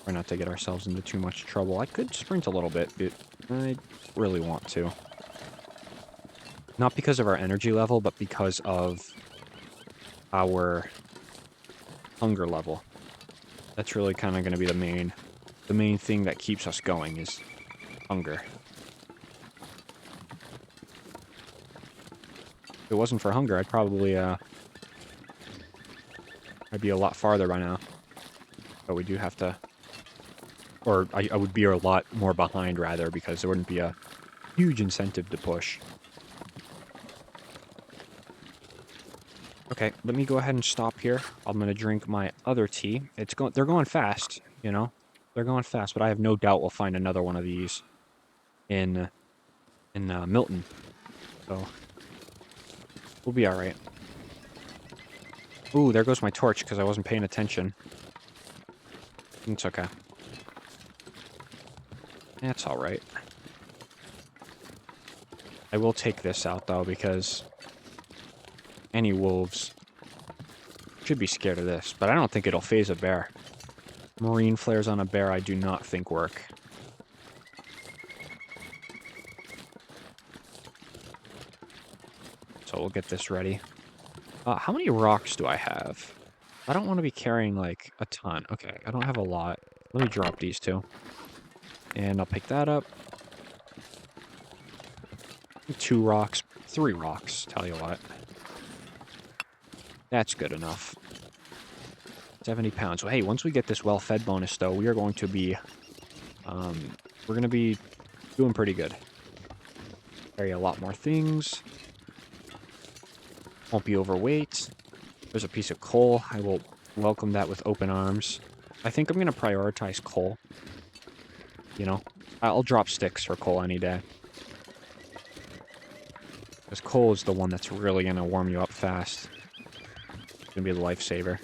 Try not to get ourselves into too much trouble. I could sprint a little bit, but I really want to. Not because of our energy level, but because of our hunger level. That's really kind of going to be the main thing that keeps us going is hunger. If it wasn't for hunger, I'd probably I'd be a lot farther by now. But we do have to, or I would be a lot more behind rather, because there wouldn't be a huge incentive to push. Okay, let me go ahead and stop here. I'm gonna drink my other tea. They're going fast, you know? They're going fast, but I have no doubt we'll find another one of these in Milton. So we'll be all right. Ooh, there goes my torch because I wasn't paying attention. It's okay. That's all right. I will take this out though because any wolves should be scared of this, but I don't think it'll phase a bear. Marine flares on a bear I do not think work. So we'll get this ready. How many rocks do I have? I don't want to be carrying, like, a ton. Okay, I don't have a lot. Let me drop these two. And I'll pick that up. 2 rocks. 3 rocks, tell you what. That's good enough. 70 pounds. So, hey, once we get this well-fed bonus, though, we are going to be... we're going to be doing pretty good. Carry a lot more things. Won't be overweight. There's a piece of coal. I will welcome that with open arms. I think I'm going to prioritize coal. You know? I'll drop sticks for coal any day. Because coal is the one that's really going to warm you up fast. It's going to be the lifesaver.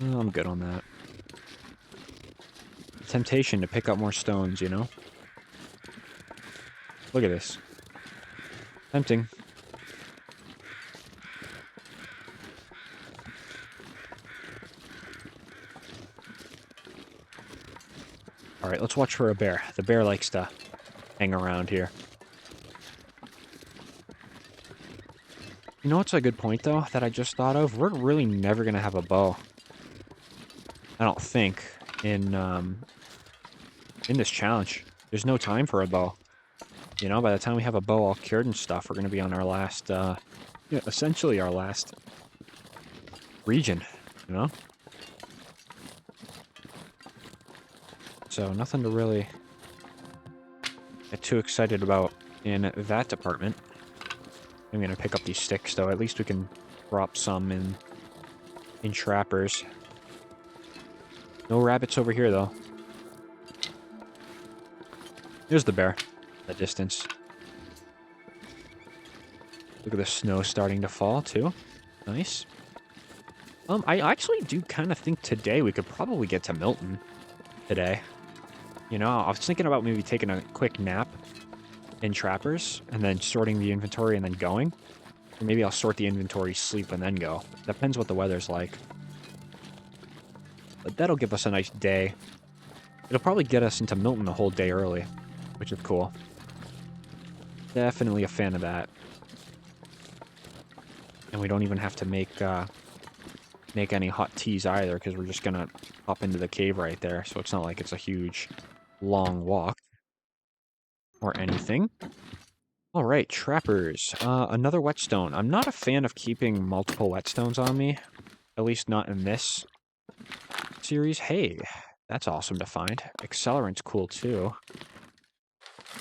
Oh, I'm good on that. Temptation to pick up more stones, you know? Look at this. Tempting. Alright, let's watch for a bear. The bear likes to hang around here. You know what's a good point, though, that I just thought of? We're really never going to have a bow. I don't think, in this challenge. There's no time for a bow. You know, by the time we have a bow all cured and stuff, we're going to be on our last, yeah, essentially our last region, you know? So nothing to really get too excited about in that department. I'm going to pick up these sticks, though. At least we can drop some in trappers. No rabbits over here, though. There's the bear. The distance. Look at the snow starting to fall, too. Nice. I actually do kind of think today we could probably get to Milton today. You know, I was thinking about maybe taking a quick nap in trappers and then sorting the inventory and then going. Or maybe I'll sort the inventory, sleep, and then go. Depends what the weather's like. But that'll give us a nice day. It'll probably get us into Milton a whole day early, which is cool. Definitely a fan of that. And we don't even have to make any hot teas either, because we're just gonna hop into the cave right there. So it's not like it's a huge, long walk or anything. All right, trappers. Another whetstone. I'm not a fan of keeping multiple whetstones on me, at least not in this series. Hey, that's awesome to find. Accelerant's cool too.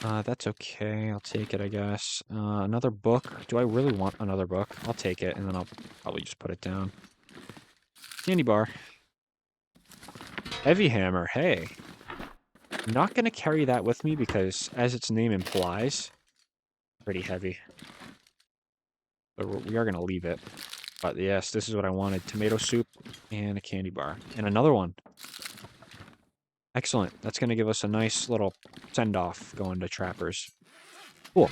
That's okay. I'll take it, I guess. Another book. Do I really want another book? I'll take it, and then I'll probably just put it down. Candy bar. Heavy hammer. Hey. I'm not going to carry that with me because, as its name implies, pretty heavy. But we are going to leave it. But yes, this is what I wanted. Tomato soup and a candy bar. And another one. Excellent. That's going to give us a nice little send-off going to trappers. Cool.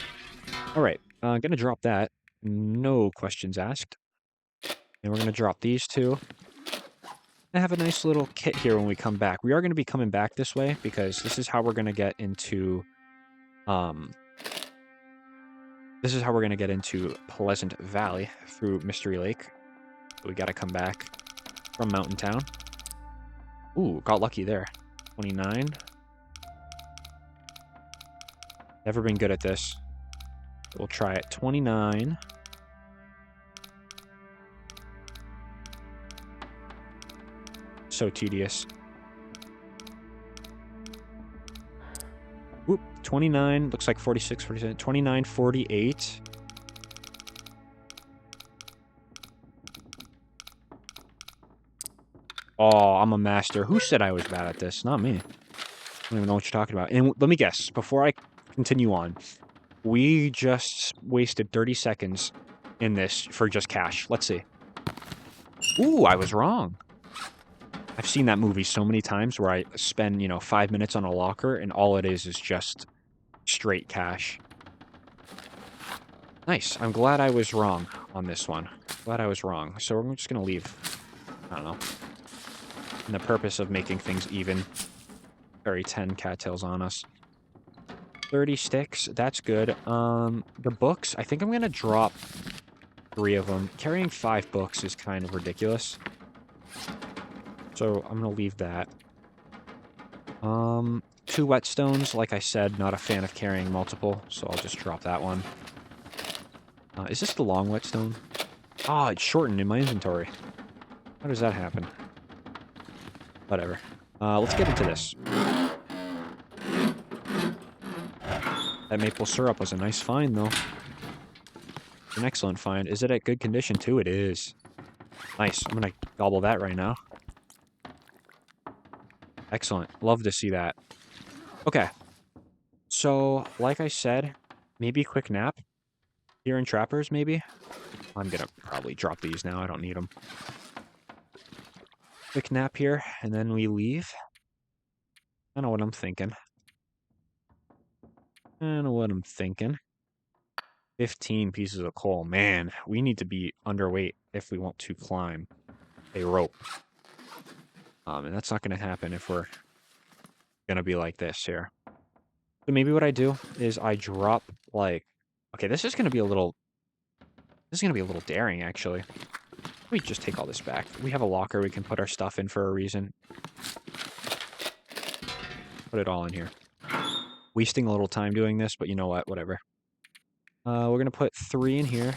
All right. Going to drop that. No questions asked. And we're going to drop these two. And have a nice little kit here when we come back. We are going to be coming back this way because this is how we're going to get into... This is how we're going to get into Pleasant Valley through Mystery Lake. So we got to come back from Mountain Town. Ooh, got lucky there. 29. Never been good at this. We'll try it. 29. So tedious. Oop, 29. Looks like 46, 47. 29, 48. Oh, I'm a master. Who said I was bad at this? Not me. I don't even know what you're talking about. And let me guess, before I continue on, we just wasted 30 seconds in this for just cash. Let's see. Ooh, I was wrong. I've seen that movie so many times where I spend, 5 minutes on a locker and all it is just straight cash. Nice. I'm glad I was wrong on this one. Glad I was wrong. So we're just going to leave. I don't know. In the purpose of making things even. Carry 10 cattails on us. 30 sticks. That's good. The books. I think I'm going to drop 3 of them. Carrying 5 books is kind of ridiculous. So I'm going to leave that. 2 whetstones. Like I said, not a fan of carrying multiple. So I'll just drop that one. Is this the long whetstone? Ah, it's shortened in my inventory. How does that happen? Whatever. Let's get into this. That maple syrup was a nice find, though. An excellent find. Is it at good condition, too? It is. Nice. I'm gonna gobble that right now. Excellent. Love to see that. Okay. So, like I said, maybe a quick nap here in Trappers, maybe? I'm gonna probably drop these now. I don't need them. Quick nap here, and then we leave. I know what I'm thinking. 15 pieces of coal. Man, we need to be underweight if we want to climb a rope. And that's not going to happen if we're going to be like this here. So maybe what I do is I drop, like... Okay, this is going to be a little This is going to be a little daring, actually. Let me just take all this back. We have a locker we can put our stuff in for a reason. Put it all in here. Wasting a little time doing this, but you know what? Whatever. We're going to put 3 in here.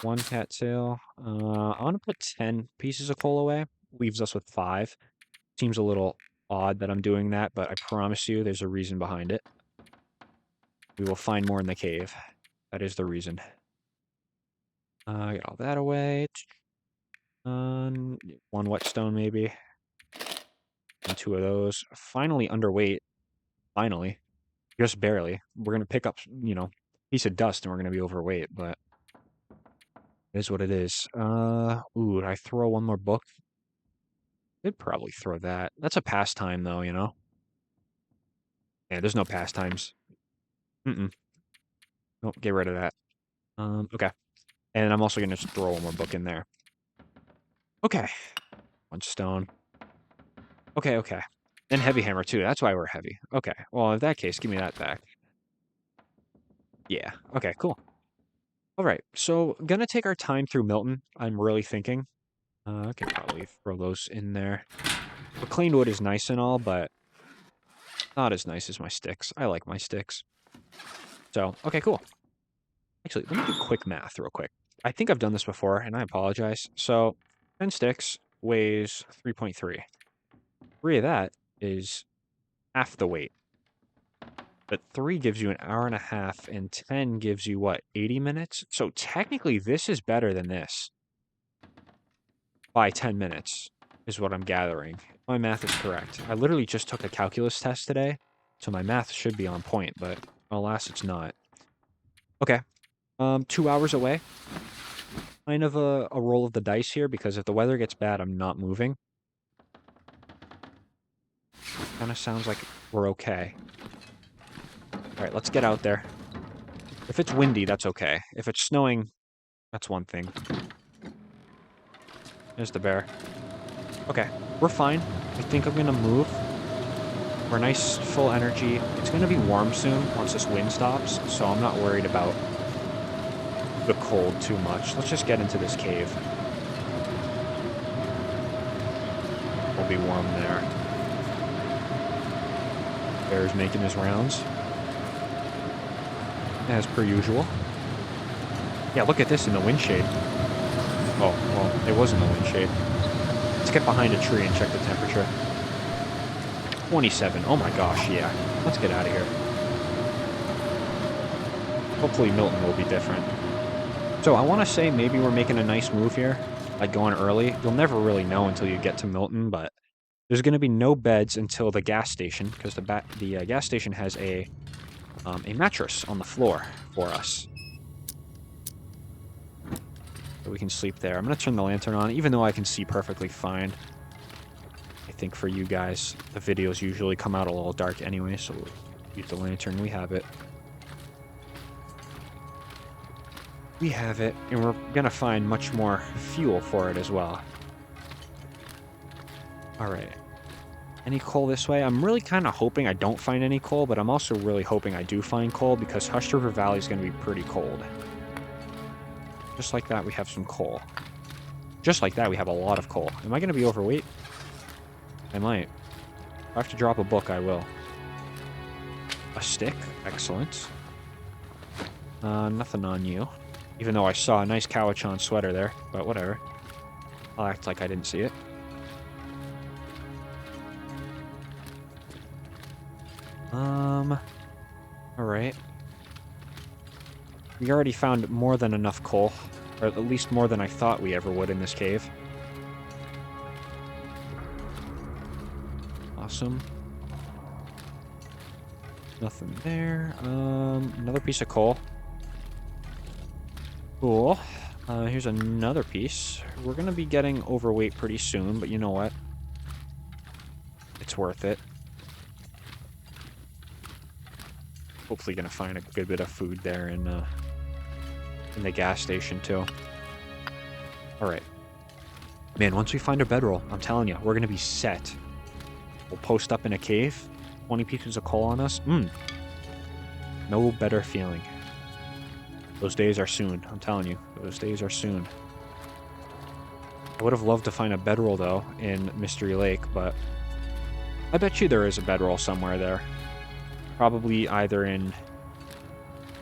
1 cattail. I want to put 10 pieces of coal away. Leaves us with 5. Seems a little odd that I'm doing that, but I promise you there's a reason behind it. We will find more in the cave. That is the reason. Get all that away. 1 whetstone, maybe. And 2 of those. Finally underweight. Finally. Just barely. We're going to pick up, piece of dust and we're going to be overweight, but it is what it is. Ooh, did I throw 1 more book? I'd probably throw that. That's a pastime, though, Yeah, there's no pastimes. Nope, get rid of that. Okay. And I'm also going to just throw 1 more book in there. Okay. 1 stone. Okay. And heavy hammer, too. That's why we're heavy. Okay. Well, in that case, give me that back. Yeah. Okay, cool. All right. So, gonna take our time through Milton, I'm really thinking. I could probably throw those in there. Reclaimed wood is nice and all, but not as nice as my sticks. I like my sticks. So, okay, cool. Actually, let me do quick math real quick. I think I've done this before, and I apologize. So, 10 sticks weighs 3.3. 3 of that is half the weight. But 3 gives you an hour and a half, and 10 gives you, what, 80 minutes? So, technically, this is better than this. By 10 minutes, is what I'm gathering. My math is correct. I literally just took a calculus test today, so my math should be on point, but alas, it's not. Okay. 2 hours away. Kind of a roll of the dice here, because if the weather gets bad, I'm not moving. Kind of sounds like we're okay. Alright, let's get out there. If it's windy, that's okay. If it's snowing, that's one thing. There's the bear. Okay, we're fine. I think I'm gonna move. We're nice, full energy. It's gonna be warm soon once this wind stops, so I'm not worried about the cold too much. Let's just get into this cave. We'll be warm there. Bear's making his rounds. As per usual. Yeah, look at this in the wind shade. Oh, well, it was in the wind shade. Let's get behind a tree and check the temperature. 27. Oh my gosh, yeah. Let's get out of here. Hopefully Milton will be different. So I want to say maybe we're making a nice move here, like going early. You'll never really know until you get to Milton, but there's going to be no beds until the gas station, because the gas station has a mattress on the floor for us. So we can sleep there. I'm going to turn the lantern on, even though I can see perfectly fine. I think for you guys, the videos usually come out a little dark anyway, so we'll use the lantern. We have it. We have it, and we're going to find much more fuel for it as well. Alright. Any coal this way? I'm really kind of hoping I don't find any coal, but I'm also really hoping I do find coal, because Hushed River Valley is going to be pretty cold. Just like that, we have some coal. Just like that, we have a lot of coal. Am I going to be overweight? I might. If I have to drop a book, I will. A stick? Excellent. Nothing on you. Even though I saw a nice Cowichan sweater there, but whatever. I'll act like I didn't see it. Alright. We already found more than enough coal. Or at least more than I thought we ever would in this cave. Awesome. Nothing there. Another piece of coal. Cool. Here's another piece. We're gonna be getting overweight pretty soon, but you know what? It's worth it. Hopefully gonna find a good bit of food there in the gas station too. Alright. Man, once we find a bedroll, I'm telling you, we're gonna be set. We'll post up in a cave, 20 pieces of coal on us. No better feeling. Those days are soon. I'm telling you. Those days are soon. I would have loved to find a bedroll, though, in Mystery Lake, but I bet you there is a bedroll somewhere there. Probably either in,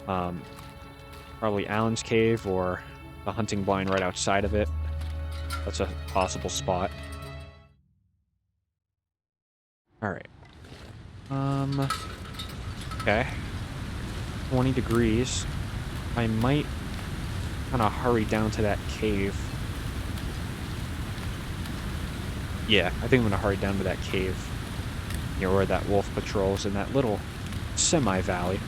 probably Alan's Cave or the hunting blind right outside of it. That's a possible spot. Alright. Okay. 20 degrees. I might kind of hurry down to that cave. Yeah, I think I'm going to hurry down to that cave. You know, where that wolf patrols in that little semi-valley.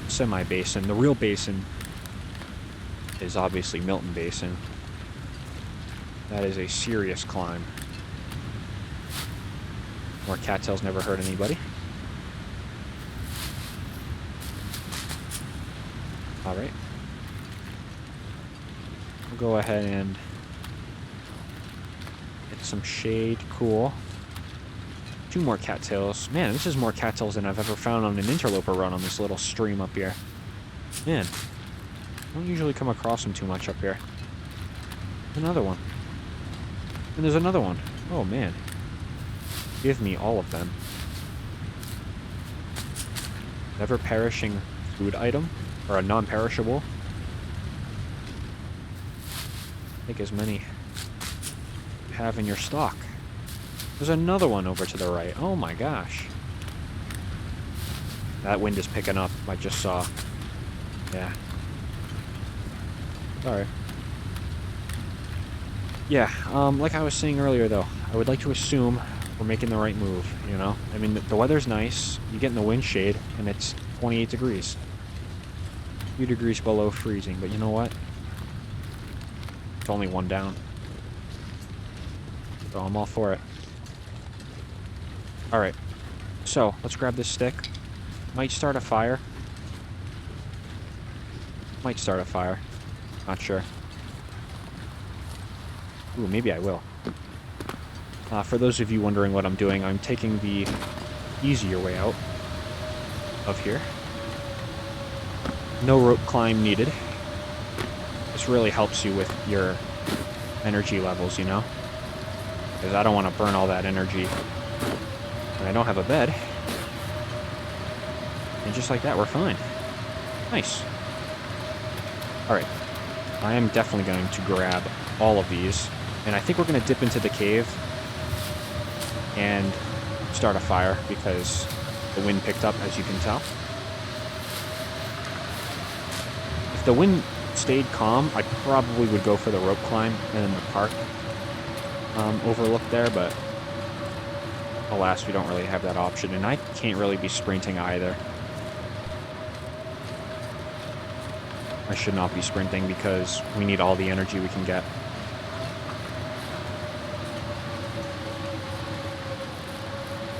Semi-basin. The real basin is obviously Milton Basin. That is a serious climb. More cattails never hurt anybody. Alright. We'll go ahead and get some shade. Cool. 2 more cattails. Man, this is more cattails than I've ever found on an interloper run on this little stream up here. Man, I don't usually come across them too much up here. Another one. And there's another one. Oh, man. Give me all of them. Never perishing food item? Or a non-perishable? Take as many you have in your stock. There's another one over to the right. Oh my gosh. That wind is picking up. I just saw. Yeah. Sorry. Yeah, like I was saying earlier though, I would like to assume we're making the right move, you know? I mean, the weather's nice, you get in the wind shade, and it's 28 degrees. A few degrees below freezing, but you know what? It's only 1 down. So I'm all for it. Alright, so let's grab this stick. Might start a fire. Might start a fire. Not sure. Ooh, maybe I will. For those of you wondering what I'm doing, I'm taking the easier way out of here. No rope climb needed. This really helps you with your energy levels, you know? Because I don't want to burn all that energy. And I don't have a bed. And just like that, we're fine. Nice. Alright. I am definitely going to grab all of these. And I think we're going to dip into the cave and start a fire because the wind picked up, as you can tell. If the wind stayed calm, I probably would go for the rope climb and then the park overlook there, but alas, we don't really have that option, and I can't really be sprinting either. I should not be sprinting because we need all the energy we can get.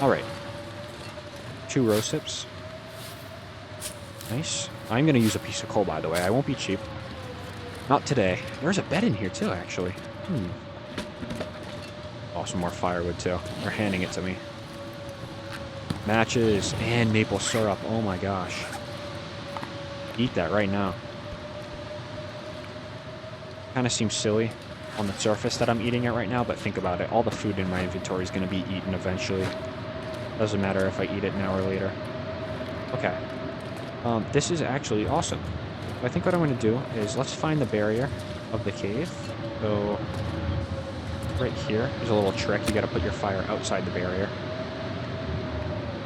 Alright. 2 row sips. Nice. I'm going to use a piece of coal, by the way. I won't be cheap. Not today. There's a bed in here, too, actually. Oh, some more firewood, too. They're handing it to me. Matches and maple syrup. Oh, my gosh. Eat that right now. Kind of seems silly on the surface that I'm eating it right now, but think about it. All the food in my inventory is going to be eaten eventually. Doesn't matter if I eat it now or later. Okay. This is actually awesome. I think what I'm going to do is let's find the barrier of the cave. So, right here, there's a little trick. You got to put your fire outside the barrier.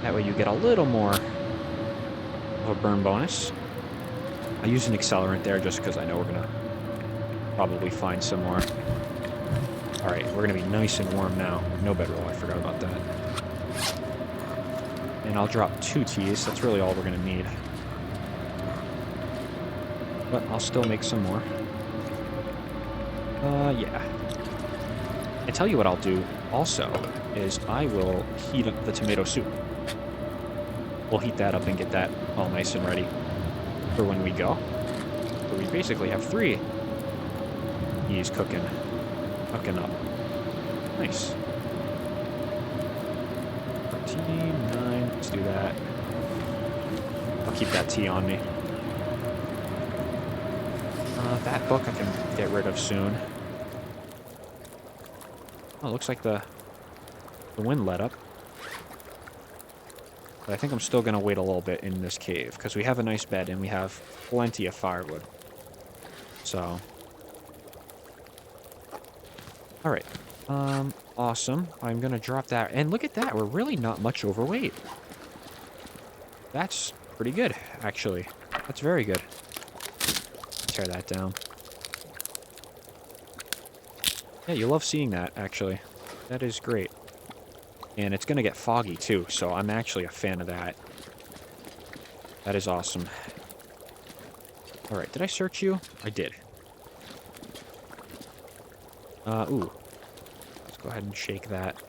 That way you get a little more of a burn bonus. I use an accelerant there just because I know we're going to probably find some more. Alright, we're going to be nice and warm now. No bedroll, I forgot about that. And I'll drop 2 teas. That's really all we're going to need. But I'll still make some more. Yeah. I tell you what I'll do also is I will heat up the tomato soup. We'll heat that up and get that all nice and ready for when we go. So we basically have 3 teas cooking up. Nice. 13, 9, let's do that. I'll keep that tea on me. That book I can get rid of soon. Oh, it looks like the wind let up. But I think I'm still going to wait a little bit in this cave, because we have a nice bed and we have plenty of firewood. So. Alright. Awesome. I'm going to drop that. And look at that. We're really not much overweight. That's pretty good, actually. That's very good. Tear that down. Yeah, you love seeing that, actually. That is great. And it's going to get foggy, too, so I'm actually a fan of that. That is awesome. Alright, did I search you? I did. Ooh. Let's go ahead and shake that.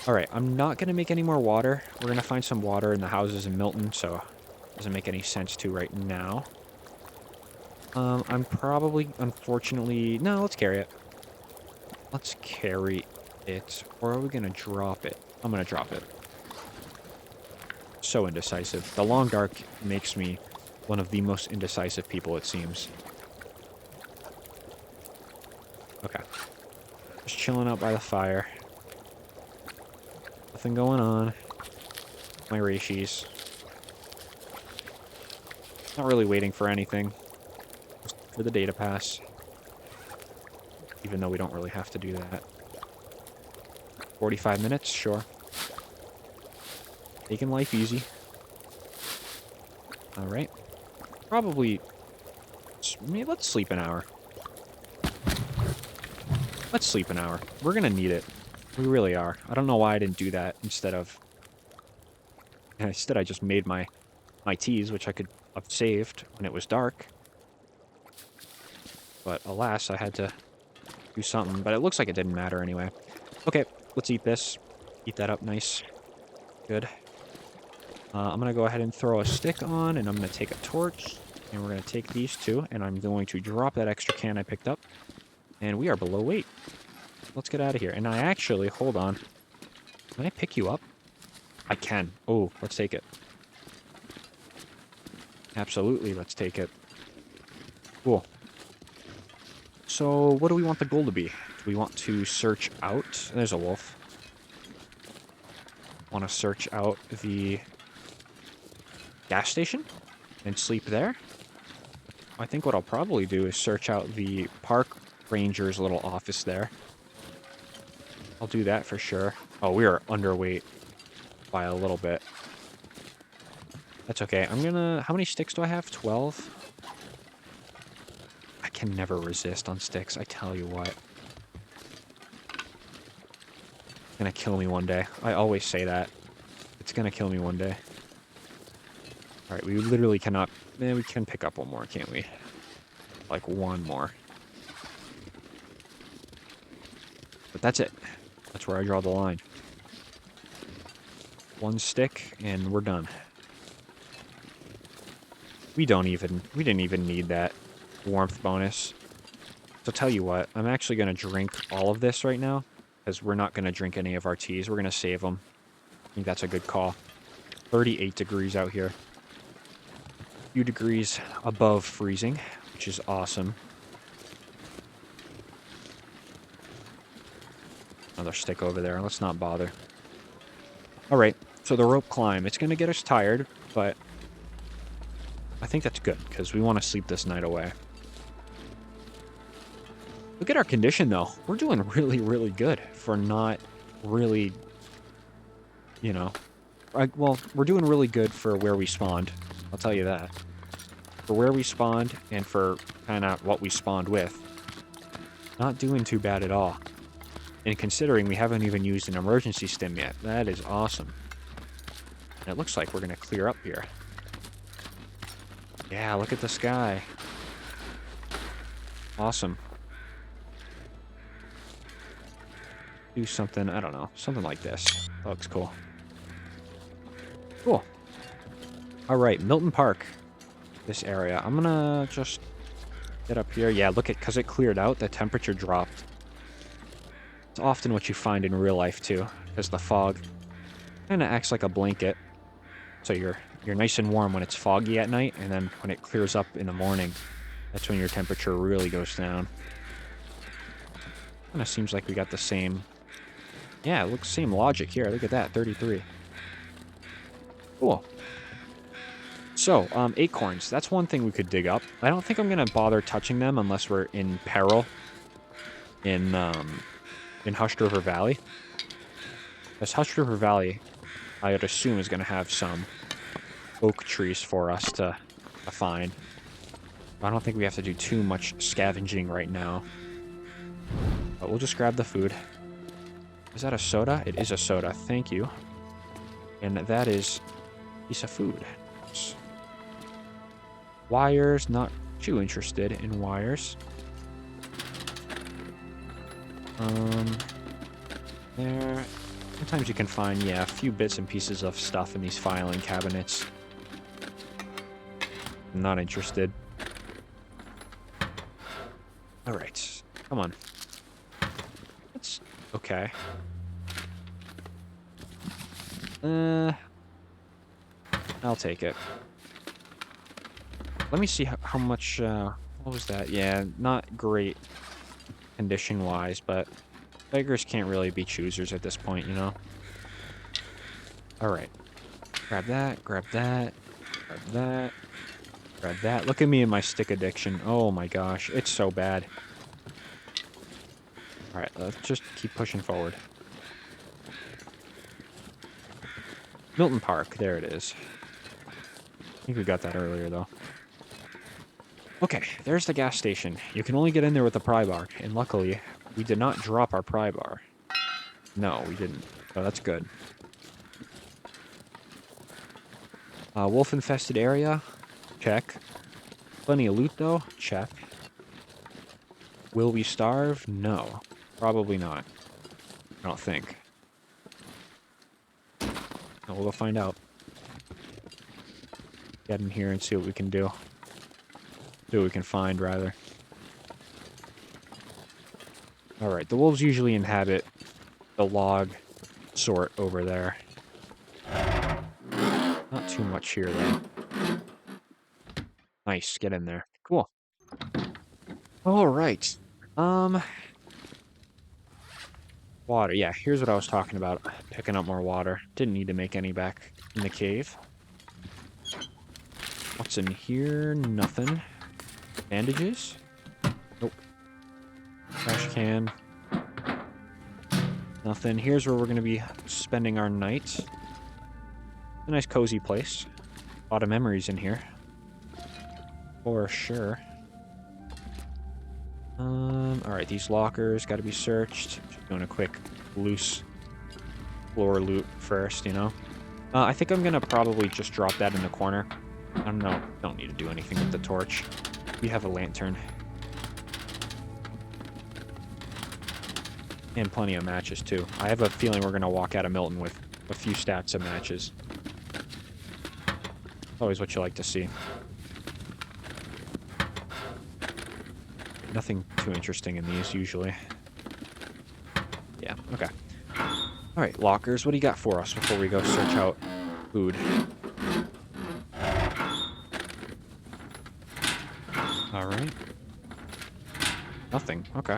Alright, I'm not going to make any more water. We're going to find some water in the houses in Milton, so it doesn't make any sense to right now. I'm probably, unfortunately... No, let's carry it. Let's carry it. Or are we going to drop it? I'm going to drop it. So indecisive. The long dark makes me one of the most indecisive people, it seems. Okay. Just chilling out by the fire. Nothing going on. My Reishis. Not really waiting for anything. Just for the day to pass. Even though we don't really have to do that. 45 minutes? Sure. Taking life easy. Alright. Probably... let's sleep an hour. Let's sleep an hour. We're gonna need it. We really are. I don't know why I didn't do that instead of... Instead I just made my teas, which I could have saved when it was dark. But alas, I had to do something. But it looks like it didn't matter anyway. Okay, let's eat this. Eat that up nice. Good. I'm going to go ahead and throw a stick on, and I'm going to take a torch. And we're going to take these two, and I'm going to drop that extra can I picked up. And we are below weight. Let's get out of here. And I actually, hold on. Can I pick you up? I can. Oh, let's take it. Absolutely, let's take it. Cool. So, what do we want the goal to be? Do we want to search out... There's a wolf. Want to search out the gas station and sleep there? I think what I'll probably do is search out the park ranger's little office there. I'll do that for sure. Oh, we are underweight by a little bit. That's okay. I'm gonna... How many sticks do I have? 12? I can never resist on sticks, I tell you what. It's gonna kill me one day. I always say that. It's gonna kill me one day. Alright, we literally cannot... we can pick up one more, can't we? Like, one more. But that's it. That's where I draw the line. One stick, and we're done. We didn't even need that warmth bonus. So tell you what, I'm actually going to drink all of this right now, because we're not going to drink any of our teas. We're going to save them. I think that's a good call. 38 degrees out here. A few degrees above freezing, which is awesome. Another stick over there. Let's not bother. Alright, so the rope climb. It's going to get us tired, but I think that's good, because we want to sleep this night away. Look at our condition, though. We're doing really, really good for not really, you know... well, we're doing really good for where we spawned. I'll tell you that. For where we spawned, and for kind of what we spawned with. Not doing too bad at all. And considering we haven't even used an emergency stim yet, that is awesome. And it looks like we're going to clear up here. Yeah, look at the sky. Awesome. Do something, I don't know, something like this. That looks cool. Cool. Alright, Milton Park. This area. I'm gonna just get up here. Yeah, look at, because it cleared out, the temperature dropped. It's often what you find in real life, too, because the fog kind of acts like a blanket. So you're nice and warm when it's foggy at night, and then when it clears up in the morning, That's when your temperature really goes down. Kind of seems like we got the same... Yeah, it looks same logic here. Look at that, 33. Cool. So, acorns. That's one thing we could dig up. I don't think I'm going to bother touching them unless we're in peril in Hushed River Valley. This Hushed River Valley, I would assume, is going to have some oak trees for us to find. I don't think we have to do too much scavenging right now. But we'll just grab the food. Is that a soda? It is a soda. Thank you. And that is a piece of food. Wires. Not too interested in wires. There. Sometimes you can find, yeah, a few bits and pieces of stuff in these filing cabinets. I'm not interested. Alright. Come on. That's okay. I'll take it. Let me see how much, what was that? Yeah, not great condition-wise, but beggars can't really be choosers at this point, you know? Alright. Grab that, grab that, grab that, grab that. Look at me and my stick addiction. Oh my gosh, it's so bad. Alright, let's just keep pushing forward. Milton Park, there it is. I think we got that earlier, though. Okay, there's the gas station. You can only get in there with a pry bar, and luckily, we did not drop our pry bar. No, we didn't. Oh, that's good. Wolf-infested area? Check. Plenty of loot, though? Check. Will we starve? No. Probably not. I don't think. We'll go find out. Get in here and see what we can do. See what we can find, rather. Alright, the wolves usually inhabit the log sort over there. Not too much here, though. Nice, get in there. Cool. Alright. Water. Yeah, here's what I was talking about. Picking up more water. Didn't need to make any back in the cave. What's in here? Nothing. Bandages? Nope. Trash can. Nothing. Here's where we're going to be spending our night. A nice cozy place. A lot of memories in here. For sure. Alright, these lockers got to be searched. Just doing a quick loose floor loot first, you know? I think I'm going to probably just drop that in the corner. I don't know. Don't need to do anything with the torch. We have a lantern. And plenty of matches, too. I have a feeling we're going to walk out of Milton with a few stacks of matches. Always what you like to see. Nothing too interesting in these, usually. Yeah, okay. Alright, lockers. What do you got for us before we go search out food? Alright. Nothing. Okay.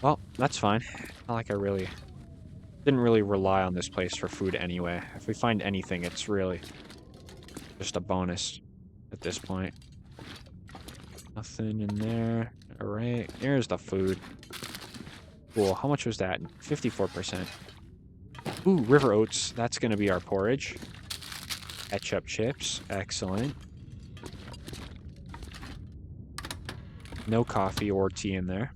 Well, that's fine. Not like I really... didn't really rely on this place for food anyway. If we find anything, it's really just a bonus at this point. Nothing in there. Alright, here's the food. Cool, how much was that? 54%. Ooh, river oats. That's going to be our porridge. Ketchup chips. Excellent. No coffee or tea in there.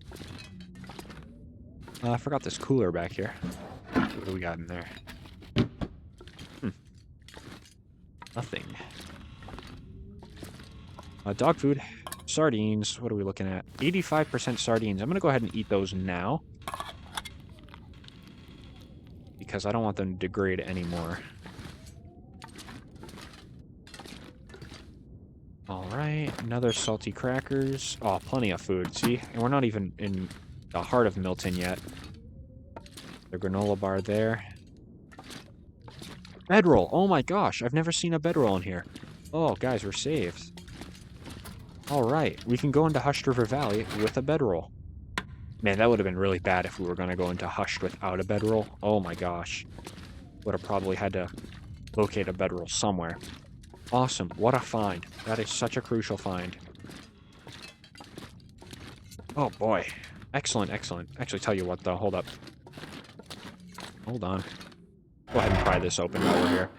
I forgot this cooler back here. What do we got in there? Nothing. Dog food. Sardines. What are we looking at? 85% sardines. I'm going to go ahead and eat those now. Because I don't want them to degrade anymore. Alright. Another salty crackers. Oh, plenty of food. See? And we're not even in the heart of Milton yet. The granola bar there. Bedroll. Oh my gosh. I've never seen a bedroll in here. Oh, guys, we're saved. All right, we can go into Hushed River Valley with a bedroll. Man, that would have been really bad if we were going to go into Hushed without a bedroll. Oh my gosh. Would have probably had to locate a bedroll somewhere. Awesome. What a find. That is such a crucial find. Oh boy. Excellent, excellent. Actually, tell you what though. Hold up. Hold on. Go ahead and pry this open while we're here.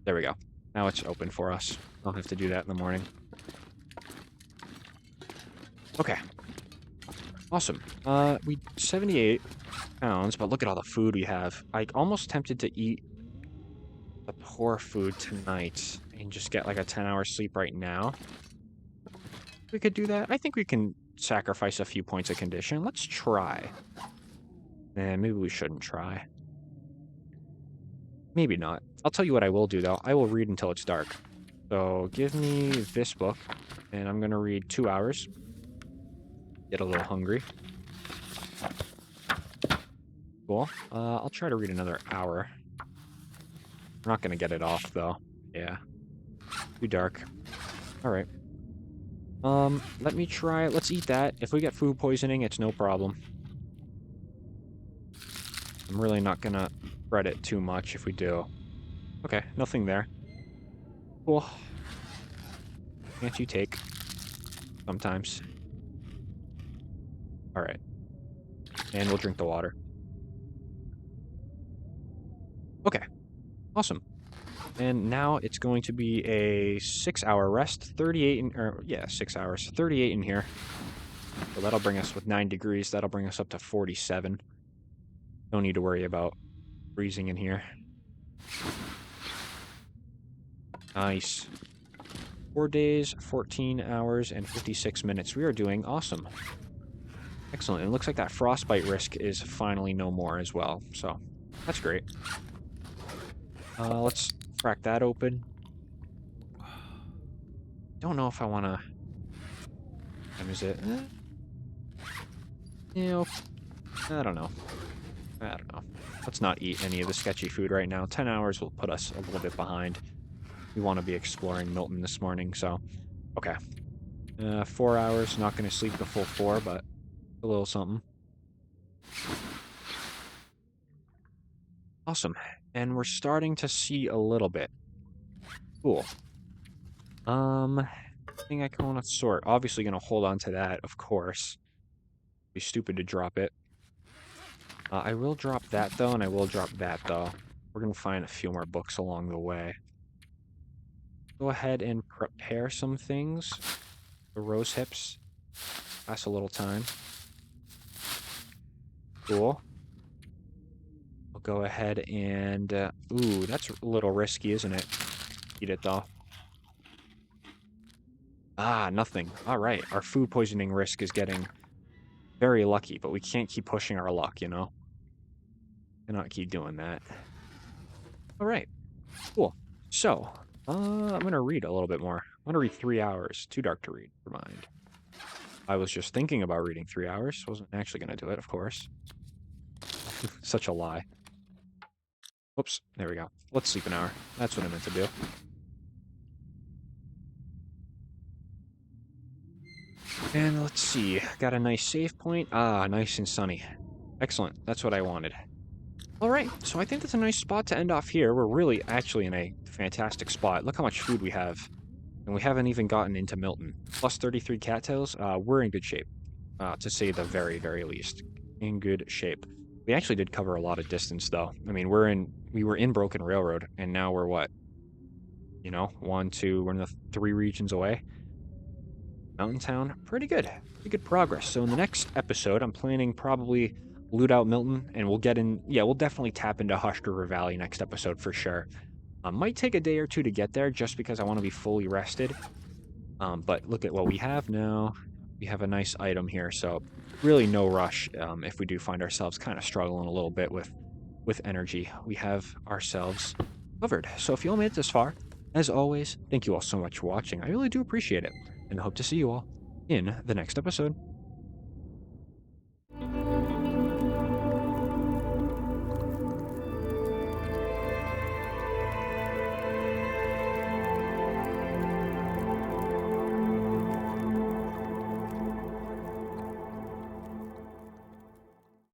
There we go. Now it's open for us. I'll have to do that in the morning. Okay. Awesome. We 78 pounds, but look at all the food we have. I'm almost tempted to eat the poor food tonight and just get like a 10-hour sleep right now. We could do that. I think we can sacrifice a few points of condition. Let's try. Maybe we shouldn't try. Maybe not. I'll tell you what I will do, though. I will read until it's dark. So give me this book, and I'm going to read 2 hours. Get a little hungry. Cool. I'll try to read another hour. I'm not going to get it off, though. Yeah. Too dark. All right. Let me try. Let's eat that. If we get food poisoning, it's no problem. I'm really not going to fret it too much if we do. Okay, nothing there. Cool. Can't you take? Sometimes. Alright. And we'll drink the water. Okay. Awesome. And now it's going to be a 6-hour rest. 38 in, or yeah, 6 hours. 38 in here. So that'll bring us with 9 degrees. That'll bring us up to 47. Don't need to worry about freezing in here. Nice. 4 days, 14 hours, and 56 minutes. We are doing awesome. Excellent. It looks like that frostbite risk is finally no more as well. So, that's great. Let's crack that open. Don't know if I want to... What time is it? You know, I don't know. Let's not eat any of the sketchy food right now. 10 hours will put us a little bit behind. We want to be exploring Milton this morning, so... Okay. 4 hours. Not going to sleep the full 4, but a little something. Awesome. And we're starting to see a little bit. Cool. Thing I can want to sort. Obviously going to hold on to that, of course. Be stupid to drop it. I will drop that, though, and I will drop that, though. We're going to find a few more books along the way. Go ahead and prepare some things. The rose hips. Pass a little time. Cool. We'll go ahead and... ooh, that's a little risky, isn't it? Eat it, though. Ah, nothing. All right. Our food poisoning risk is getting very lucky, but we can't keep pushing our luck, you know? Cannot keep doing that. All right. Cool. So, I'm going to read a little bit more. I'm going to read 3 hours. Too dark to read. Never mind. I was just thinking about reading 3 hours. Wasn't actually going to do it, of course. Such a lie. Whoops. There we go. Let's sleep an hour. That's what I meant to do. And let's see. Got a nice save point. Ah, nice and sunny. Excellent. That's what I wanted. All right. So I think that's a nice spot to end off here. We're really actually in a fantastic spot. Look how much food we have. And we haven't even gotten into Milton. Plus 33 cattails. We're in good shape. To say the very, very least. In good shape. We actually did cover a lot of distance, though. I mean, we were in Broken Railroad, and now we're what? You know, 1, 2, we're in the 3 regions away. Mountain Town, pretty good. Pretty good progress. So in the next episode, I'm planning probably loot out Milton, and we'll get in... Yeah, we'll definitely tap into Hushed River Valley next episode for sure. Might take a day or 2 to get there, just because I want to be fully rested. But look at what we have now. We have a nice item here, so really no rush if we do find ourselves kind of struggling a little bit with energy. We have ourselves covered. So if you all made it this far, as always, thank you all so much for watching. I really do appreciate it, and I hope to see you all in the next episode.